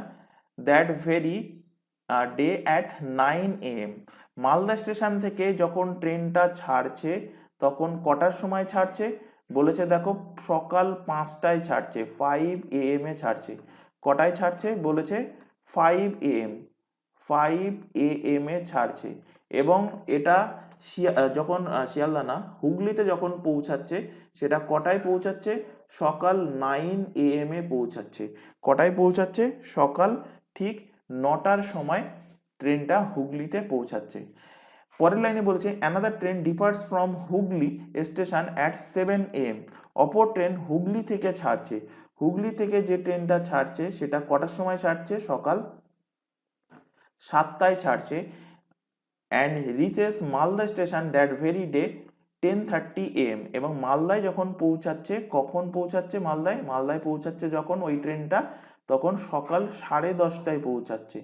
that very day at 9 AM। Malda station থেকে যখন ট্রেনটা ছাড়ছে তখন কটার সময় ছাড়ছে? বলেছে দেখো সকাল 5টায় ছাড়ছে, 5 AM এ ছাড়ছে। কটায় ছাড়ছে? বলেছে 5 AM, 5 AM এ ছাড়ছে। এবং এটা যখন শিয়ালদা না, হুগলিতে যখন পৌঁছাচ্ছে সেটা কটায় পৌঁছাচ্ছে? সকাল 9 AM এ পৌঁছাচ্ছে। কটায় পৌঁছাচ্ছে? সকাল ঠিক 9টার সময় ট্রেনটা হুগলিতে পৌঁছাচ্ছে। পরের লাইনে বলেছে another train departs from Hooghly station at 7 AM। অপর ট্রেন হুগলি থেকে ছাড়ছে। হুগলি থেকে যে ট্রেনটা ছাড়ছে সেটা কটার সময় ছাড়ছে? সকাল 7টায় ছাড়ছে। And reaches Malda station that very day 10:30 AM। এবং মালদায় যখন পৌঁছাচ্ছে, কখন পৌঁছাচ্ছে মালদায় পৌঁছাচ্ছে যখন ওই ট্রেনটা, তখন সকাল 10:30টায় পৌঁছাচ্ছে,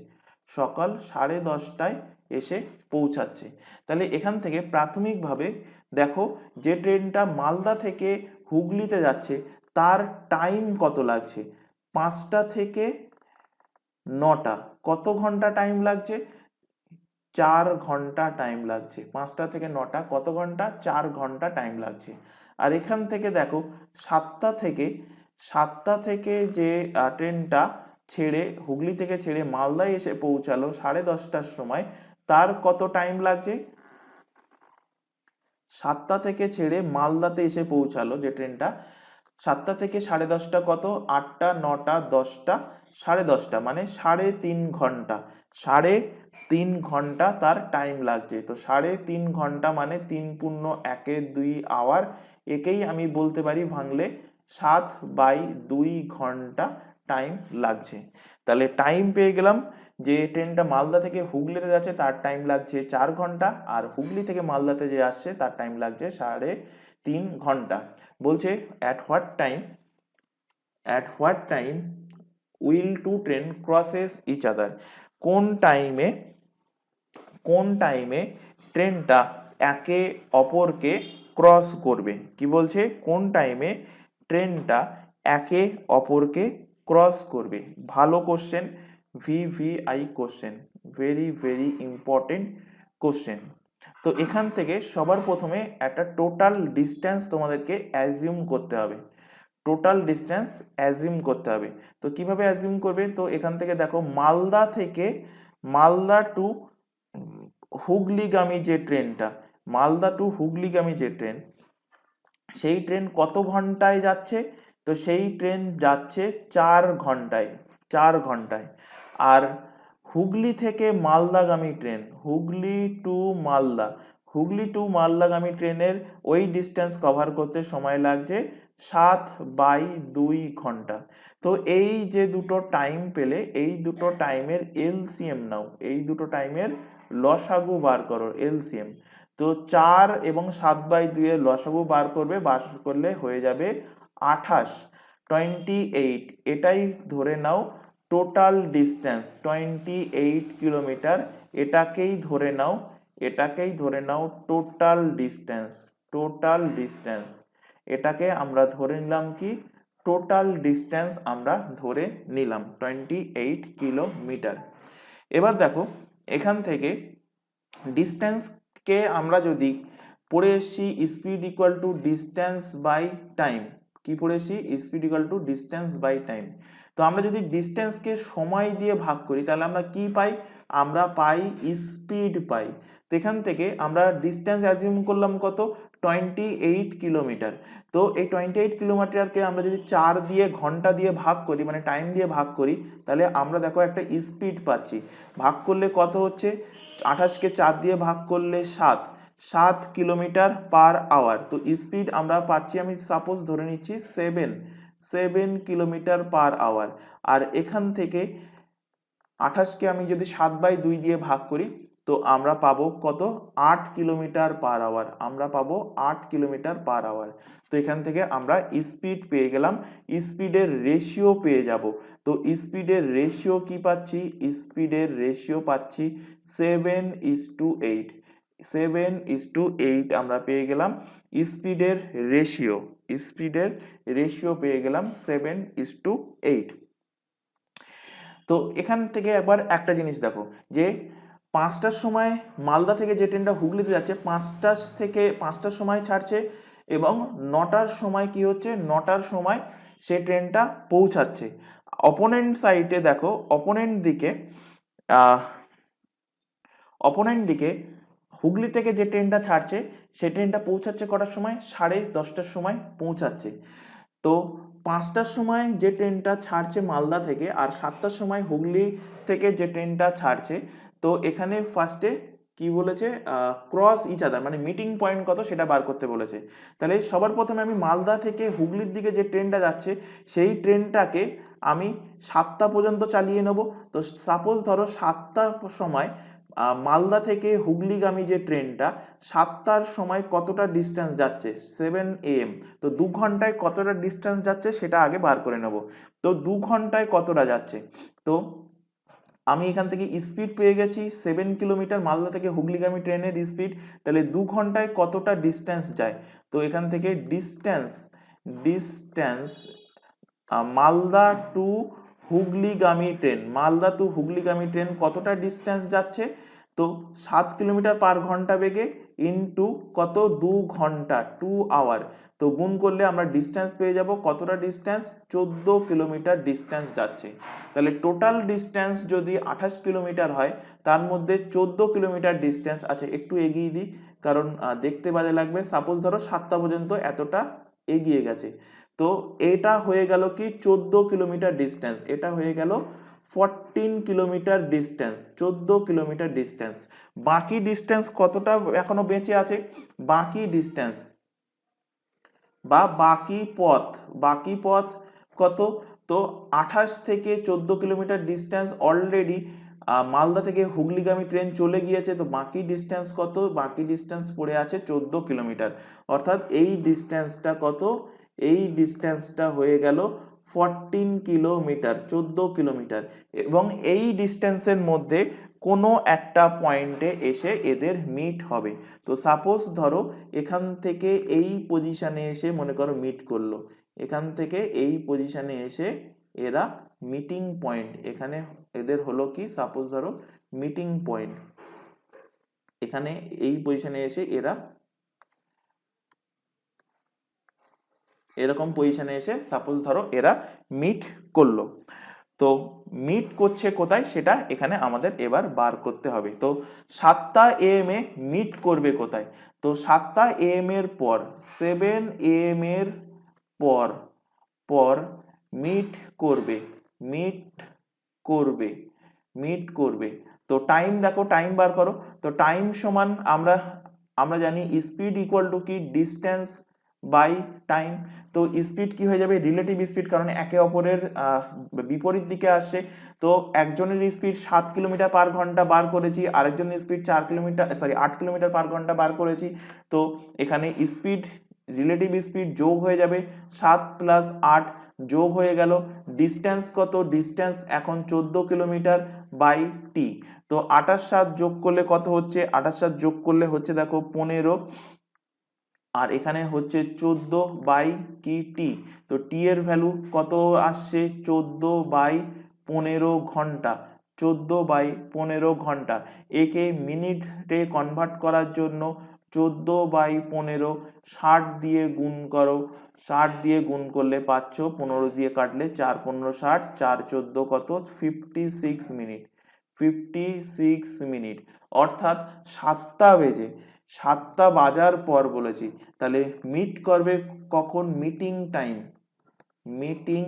সকাল 10:30টায় এসে পৌঁছাচ্ছে। তাহলে এখান থেকে প্রাথমিকভাবে দেখো যে ট্রেনটা মালদা থেকে হুগলিতে যাচ্ছে তার টাইম কত লাগছে? 5টা থেকে 9টা, কত ঘন্টা টাইম লাগছে? 4 ঘন্টা টাইম লাগছে। 5টা থেকে 9টা কত ঘন্টা? 4 ঘন্টা টাইম লাগছে। আর এখান থেকে দেখো 7টা থেকে যে ট্রেনটা ছেড়ে হুগলি থেকে ছেড়ে মালদায় এসে পৌঁছালো 10:30টার সময়, তার কত টাইম লাগছে? 7টা থেকে ছেড়ে মালদাতে এসে পৌঁছালো যে ট্রেনটা, 7টা থেকে 10:30টা কত? 8টা, 9টা, 10টা, 10:30টা, মানে 3.5 ঘন্টা। 3.5 ঘন্টা তার টাইম লাগছে। তো 3.5 ঘন্টা মানে 3×1 = 2 আওয়ার। একেই আমি বলতে পারি ভাঙলে 7/2 ঘন্টা টাইম লাগছে। তাহলে টাইম পেয়ে গেলাম যে ট্রেনটা মালদা থেকে হুগলিতে যাচ্ছে তার টাইম লাগছে 4 ঘন্টা, আর হুগলি থেকে মালদাতে যে আসছে তার টাইম লাগছে 3.5 ঘন্টা। বলছে at what time will two train crosses each other। কোন টাইমে ট্রেনটা একে অপরকে ক্রস করবে। কি বলছে? কোন টাইমে ট্রেনটা একে অপরকে ক্রস করবে। ভালো question, VVI question, very very important question. তো এখান থেকে সবার প্রথমে একটা টোটাল ডিস্টেন্স তোমাদেরকে অ্যাজিউম করতে হবে, টোটাল ডিস্টেন্স অ্যাজিউম করতে হবে। তো কিভাবে অ্যাজিউম করবে, তো এখান থেকে দেখো মালদা টু হুগলিগামী যে ট্রেনটা, মালদা টু হুগলিগামী যে ট্রেন, সেই ট্রেন কত ঘন্টায় যাচ্ছে, তো সেই ট্রেন যাচ্ছে 4 ঘন্টায়, 4 ঘন্টায়। আর হুগলি থেকে মালদাগামী ট্রেন, হুগলি টু মালদাগামী ট্রেনের ওই ডিস্টেন্স কভার করতে সময় লাগছে 7/2 ঘন্টা। তো এই যে দুটো টাইম পেলে, এই দুটো টাইমের এলসিএম নাও, এই দুটো টাইমের লসাগু বার করো, এলসিএম। তো 4 এবং 7/2 এর লসাগু বার করলে হয়ে যাবে 28, 28। এটাই ধরে নাও টোটাল ডিস্টেন্স, 28 কিলোমিটার। এটাকেই ধরে নাও টোটাল ডিস্টেন্স। এটাকে আমরা ধরে নিলাম কি, টোটাল ডিস্টেন্স আমরা ধরে নিলাম 28 কিলোমিটার। এবার দেখো এখান থেকে ডিস্টেন্সকে আমরা যদি পড়ে এসছি speed equal to distance by time, কি পড়ে এসছি, speed equal to distance by time. তো আমরা যদি ডিস্টেন্সকে সময় দিয়ে ভাগ করি তাহলে আমরা কি পাই, আমরা পাই স্পিড পাই। তো এখান থেকে আমরা ডিস্টেন্স অ্যাজিউম করলাম কত, 28 কিলোমিটার। তো এই 28 কিলোমিটারকে আমরা যদি 4 দিয়ে, ঘন্টা দিয়ে ভাগ করি, মানে টাইম দিয়ে ভাগ করি, তাহলে আমরা দেখো একটা স্পিড পাচ্ছি। ভাগ করলে কত হচ্ছে, 28কে 4 দিয়ে ভাগ করলে 7 কিলোমিটার পার আওয়ার। তো স্পিড আমরা পাচ্ছি, আমি সাপোজ ধরে নিচ্ছি 7 কিলোমিটার পার আওয়ার। আর এখান থেকে 28কে আমি যদি 7/2 দিয়ে ভাগ করি, তো আমরা পাবো কত, 8 কিলোমিটার পার আওয়ার, আমরা পাবো 8 কিলোমিটার পার আওয়ার। তো এখান থেকে আমরা স্পিড পেয়ে গেলাম, স্পিডের রেশিও পেয়ে যাব। তো স্পিডের রেশিও কি পাচ্ছি, স্পিডের রেশিও পাচ্ছি 7:8, 7:8 আমরা পেয়ে গেলাম স্পিডের রেশিও পেয়ে গেলাম 7:8। তো এখান থেকে একবার একটা জিনিস দেখো, যে 5টার সময় মালদা থেকে যে ট্রেনটা হুগলিতে যাচ্ছে, 5টার সময় ছাড়ছে, এবং 9টার সময় কি হচ্ছে, 9টার সময় সে ট্রেনটা পৌঁছাচ্ছে। অপোনেন্ট সাইডে দেখো, অপোনেন্ট দিকে হুগলি থেকে যে ট্রেনটা ছাড়ছে, সে ট্রেনটা পৌঁছাচ্ছে কটার সময়, 10:30টার সময় পৌঁছাচ্ছে। তো 5টার সময় যে ট্রেনটা ছাড়ছে মালদা থেকে, আর 7টার সময় হুগলি থেকে যে ট্রেনটা ছাড়ছে, তো এখানে ফার্স্টে কি বলেছে, ক্রস ইচ আদার, মানে মিটিং পয়েন্ট কত সেটা বার করতে বলেছে। তাহলে সবার প্রথমে আমি মালদা থেকে হুগলির দিকে যে ট্রেনটা যাচ্ছে, সেই ট্রেনটাকে আমি 7টা পর্যন্ত চালিয়ে নেব। তো সাপোজ ধরো 7টার সময় মালদা থেকে হুগলিগামী যে ট্রেনটা 7টার সময় কতটা ডিস্টেন্স যাচ্ছে, 7 AM। তো 2 ঘন্টায় কতটা ডিস্টেন্স যাচ্ছে সেটা আগে বার করে নেব। তো 2 ঘন্টায় কতটা যাচ্ছে, তো আমি এখান থেকে স্পিড পেয়ে গেছি 7 কিলোমিটার, মালদা থেকে হুগলিগামী ট্রেনের স্পিড। তাহলে 2 ঘন্টায় কতটা ডিস্টেন্স যায়, তো এখান থেকে ডিস্টেন্স মালদা টু হুগলিগামী ট্রেন কতটা ডিস্টেন্স যাচ্ছে, তো 7 কিলোমিটার পার ঘন্টা বেগে ইনটু কত, 2 ঘন্টা, 2 আওয়ার। তো গুণ করলে আমরা ডিস্টেন্স পেয়ে যাব, কতটা ডিস্টেন্স, 14 কিলোমিটার ডিস্টেন্স যাচ্ছে। তাহলে টোটাল ডিস্টেন্স যদি 28 কিলোমিটার হয়, তার মধ্যে 14 কিলোমিটার ডিস্টেন্স আছে। একটু এগিয়ে দিই, কারণ দেখতে বাজে লাগবে। সাপোজ ধরো 7টা পর্যন্ত এতটা এগিয়ে গেছে, তো এটা হয়ে গেল কি 14 কিলোমিটার ডিস্টেন্স, এটা হয়ে গেল 14 কিলোমিটার ডিস্টেন্স, 14 কিলোমিটার ডিস্টেন্স। বাকি ডিস্টেন্স কতটা এখনো বেঁচে আছে, বাকি ডিস্টেন্স বা বাকি পথ কত, তো 28 থেকে 14 কিলোমিটার ডিস্টেন্স অলরেডি মালদা থেকে হুগলিগামী ট্রেন চলে গিয়েছে। তো বাকি ডিস্টেন্স কত, বাকি ডিস্টেন্স পড়ে আছে 14 কিলোমিটার। অর্থাৎ এই ডিস্টেন্সটা কত, এই ডিস্টেন্সটা হয়ে গেল 14 কিলোমিটার, 14 কিলোমিটার। এবং এই ডিস্টেন্সের মধ্যে কোনো একটা পয়েন্টে এসে এদের মিট হবে। তো সাপোজ ধরো এখান থেকে এই পজিশনে এসে মনে করো মিট করলো, এখান থেকে এই পজিশনে এসে এরা মিটিং পয়েন্ট, এখানে এদের হলো কি সাপোজ ধরো মিটিং পয়েন্ট, এখানে এই পজিশনে এসে এরা এরকম পজিশনে এসে সাপোজ ধরো এরা মিট করলো। তো মিট করছে কোথায় সেটা এখানে আমাদের এবার বার করতে হবে। তো 7টা AM এ মিট করবে কোথায়? তো 7টা AM এর পর 7 AM এর পর পর মিট করবে, মিট করবে, মিট করবে। তো টাইম দেখো, টাইম বার করো। তো টাইম সমান আমরা আমরা জানি স্পিড ইকুয়াল টু কি ডিস্টেন্স বাই টাইম। তো স্পিড কি হয়ে যাবে রিলেটিভ স্পিড, কারণ একে অপরের বিপরীত দিকে আসছে। তো একজনের স্পিড 7 কিলোমিটার পার ঘন্টা বার করেছি, আরেকজনের স্পিড 8 কিলোমিটার পার ঘন্টা বার করেছি। তো এখানে স্পিড রিলেটিভ স্পিড যোগ হয়ে যাবে, 7 প্লাস 8 যোগ হয়ে গেল। ডিস্টেন্স কত? ডিস্টেন্স এখন 14 কিলোমিটার বাই টি। তো 28 7 যোগ করলে কত হচ্ছে? 28 7 যোগ করলে হচ্ছে দেখো 15, আর এখানে হচ্ছে 14 বাই কি টি। তো টি এর ভ্যালু কত আসছে? 14 বাই 15 ঘন্টা, 14 বাই 15 ঘন্টা। একে মিনিটে কনভার্ট করার জন্য 14 বাই 15 60 দিয়ে গুণ করো, 60 দিয়ে গুণ করলে পাচ্ছ 15 দিয়ে কাটলে 4 15 60, 4 14 কত? 56 মিনিট, 56 মিনিট। অর্থাৎ 7টা বাজার পর বলেছি, তাহলে মিট করবে কখন? Meeting time, meeting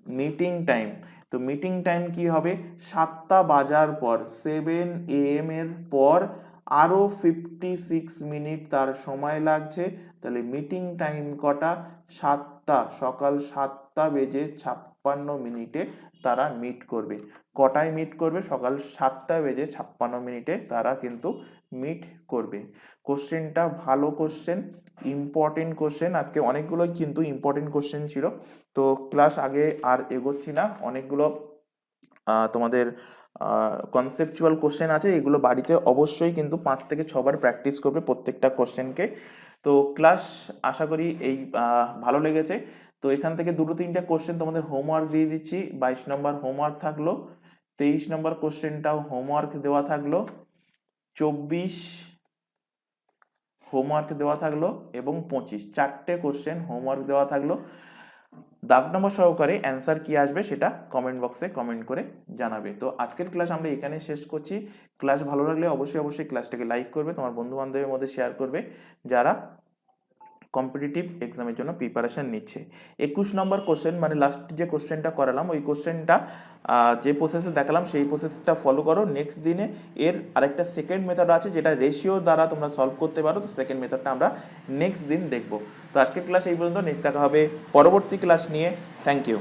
meeting time. তো মিটিং টাইম কি হবে? 7টা বাজার পর 7 AM এর পর আরো 56 মিনিট তার সময় লাগছে। তাহলে মিটিং টাইম কটা? 7টা, সকাল 7টা বেজে 56 মিনিটে তারা মিট করবে। কটায় মিট করবে? সকাল 7টা বেজে 56 মিনিটে তারা কিন্তু মিট করবে। কোশ্চেনটা ভালো কোশ্চেন, ইম্পর্টেন্ট কোশ্চেন। আজকে অনেকগুলো কিন্তু ইম্পর্টেন্ট কোশ্চেন ছিল। তো ক্লাস আগে আর এগোচ্ছি না, অনেকগুলো তোমাদের কনসেপচুয়াল কোশ্চেন আছে, এগুলো বাড়িতে অবশ্যই কিন্তু 5 থেকে 6 বার প্র্যাকটিস করবে প্রত্যেকটা কোশ্চেনকে। তো ক্লাস আশা করি এই ভালো লেগেছে। তো এখান থেকে 2-3টে কোশ্চেন তোমাদের হোমওয়ার্ক দিয়ে দিচ্ছি। 22 নম্বর হোমওয়ার্ক থাকলো, 23 নম্বর কোশ্চেনটাও হোমওয়ার্ক দেওয়া থাকলো, 24 হোমওয়ার্ক দেওয়া থাকলো এবং 25, 4টে কোশ্চেন হোমওয়ার্ক দেওয়া থাকলো। দাগ নম্বর সহকারে অ্যান্সার কি আসবে সেটা কমেন্ট বক্সে কমেন্ট করে জানাবে। তো আজকের ক্লাস আমরা এখানে শেষ করছি। ক্লাস ভালো লাগলে অবশ্যই ক্লাসটাকে লাইক করবে, তোমার বন্ধু বান্ধবের মধ্যে শেয়ার করবে যারা কম্পিটিটিভ এক্সামের জন্য প্রিপারেশন নিচ্ছে। 21 নম্বর কোশ্চেন মানে লাস্ট যে কোশ্চেনটা করালাম ওই কোশ্চেনটা যে প্রসেসে দেখালাম সেই প্রসেসটা ফলো করো। নেক্সট দিনে এর আরেকটা সেকেন্ড মেথড আছে যেটা রেশিও দ্বারা তোমরা সলভ করতে পারো। তো সেকেন্ড মেথডটা আমরা নেক্সট দিন দেখবো। তো আজকের ক্লাস এই পর্যন্ত, নেক্সট দেখা হবে পরবর্তী ক্লাস নিয়ে। Thank you.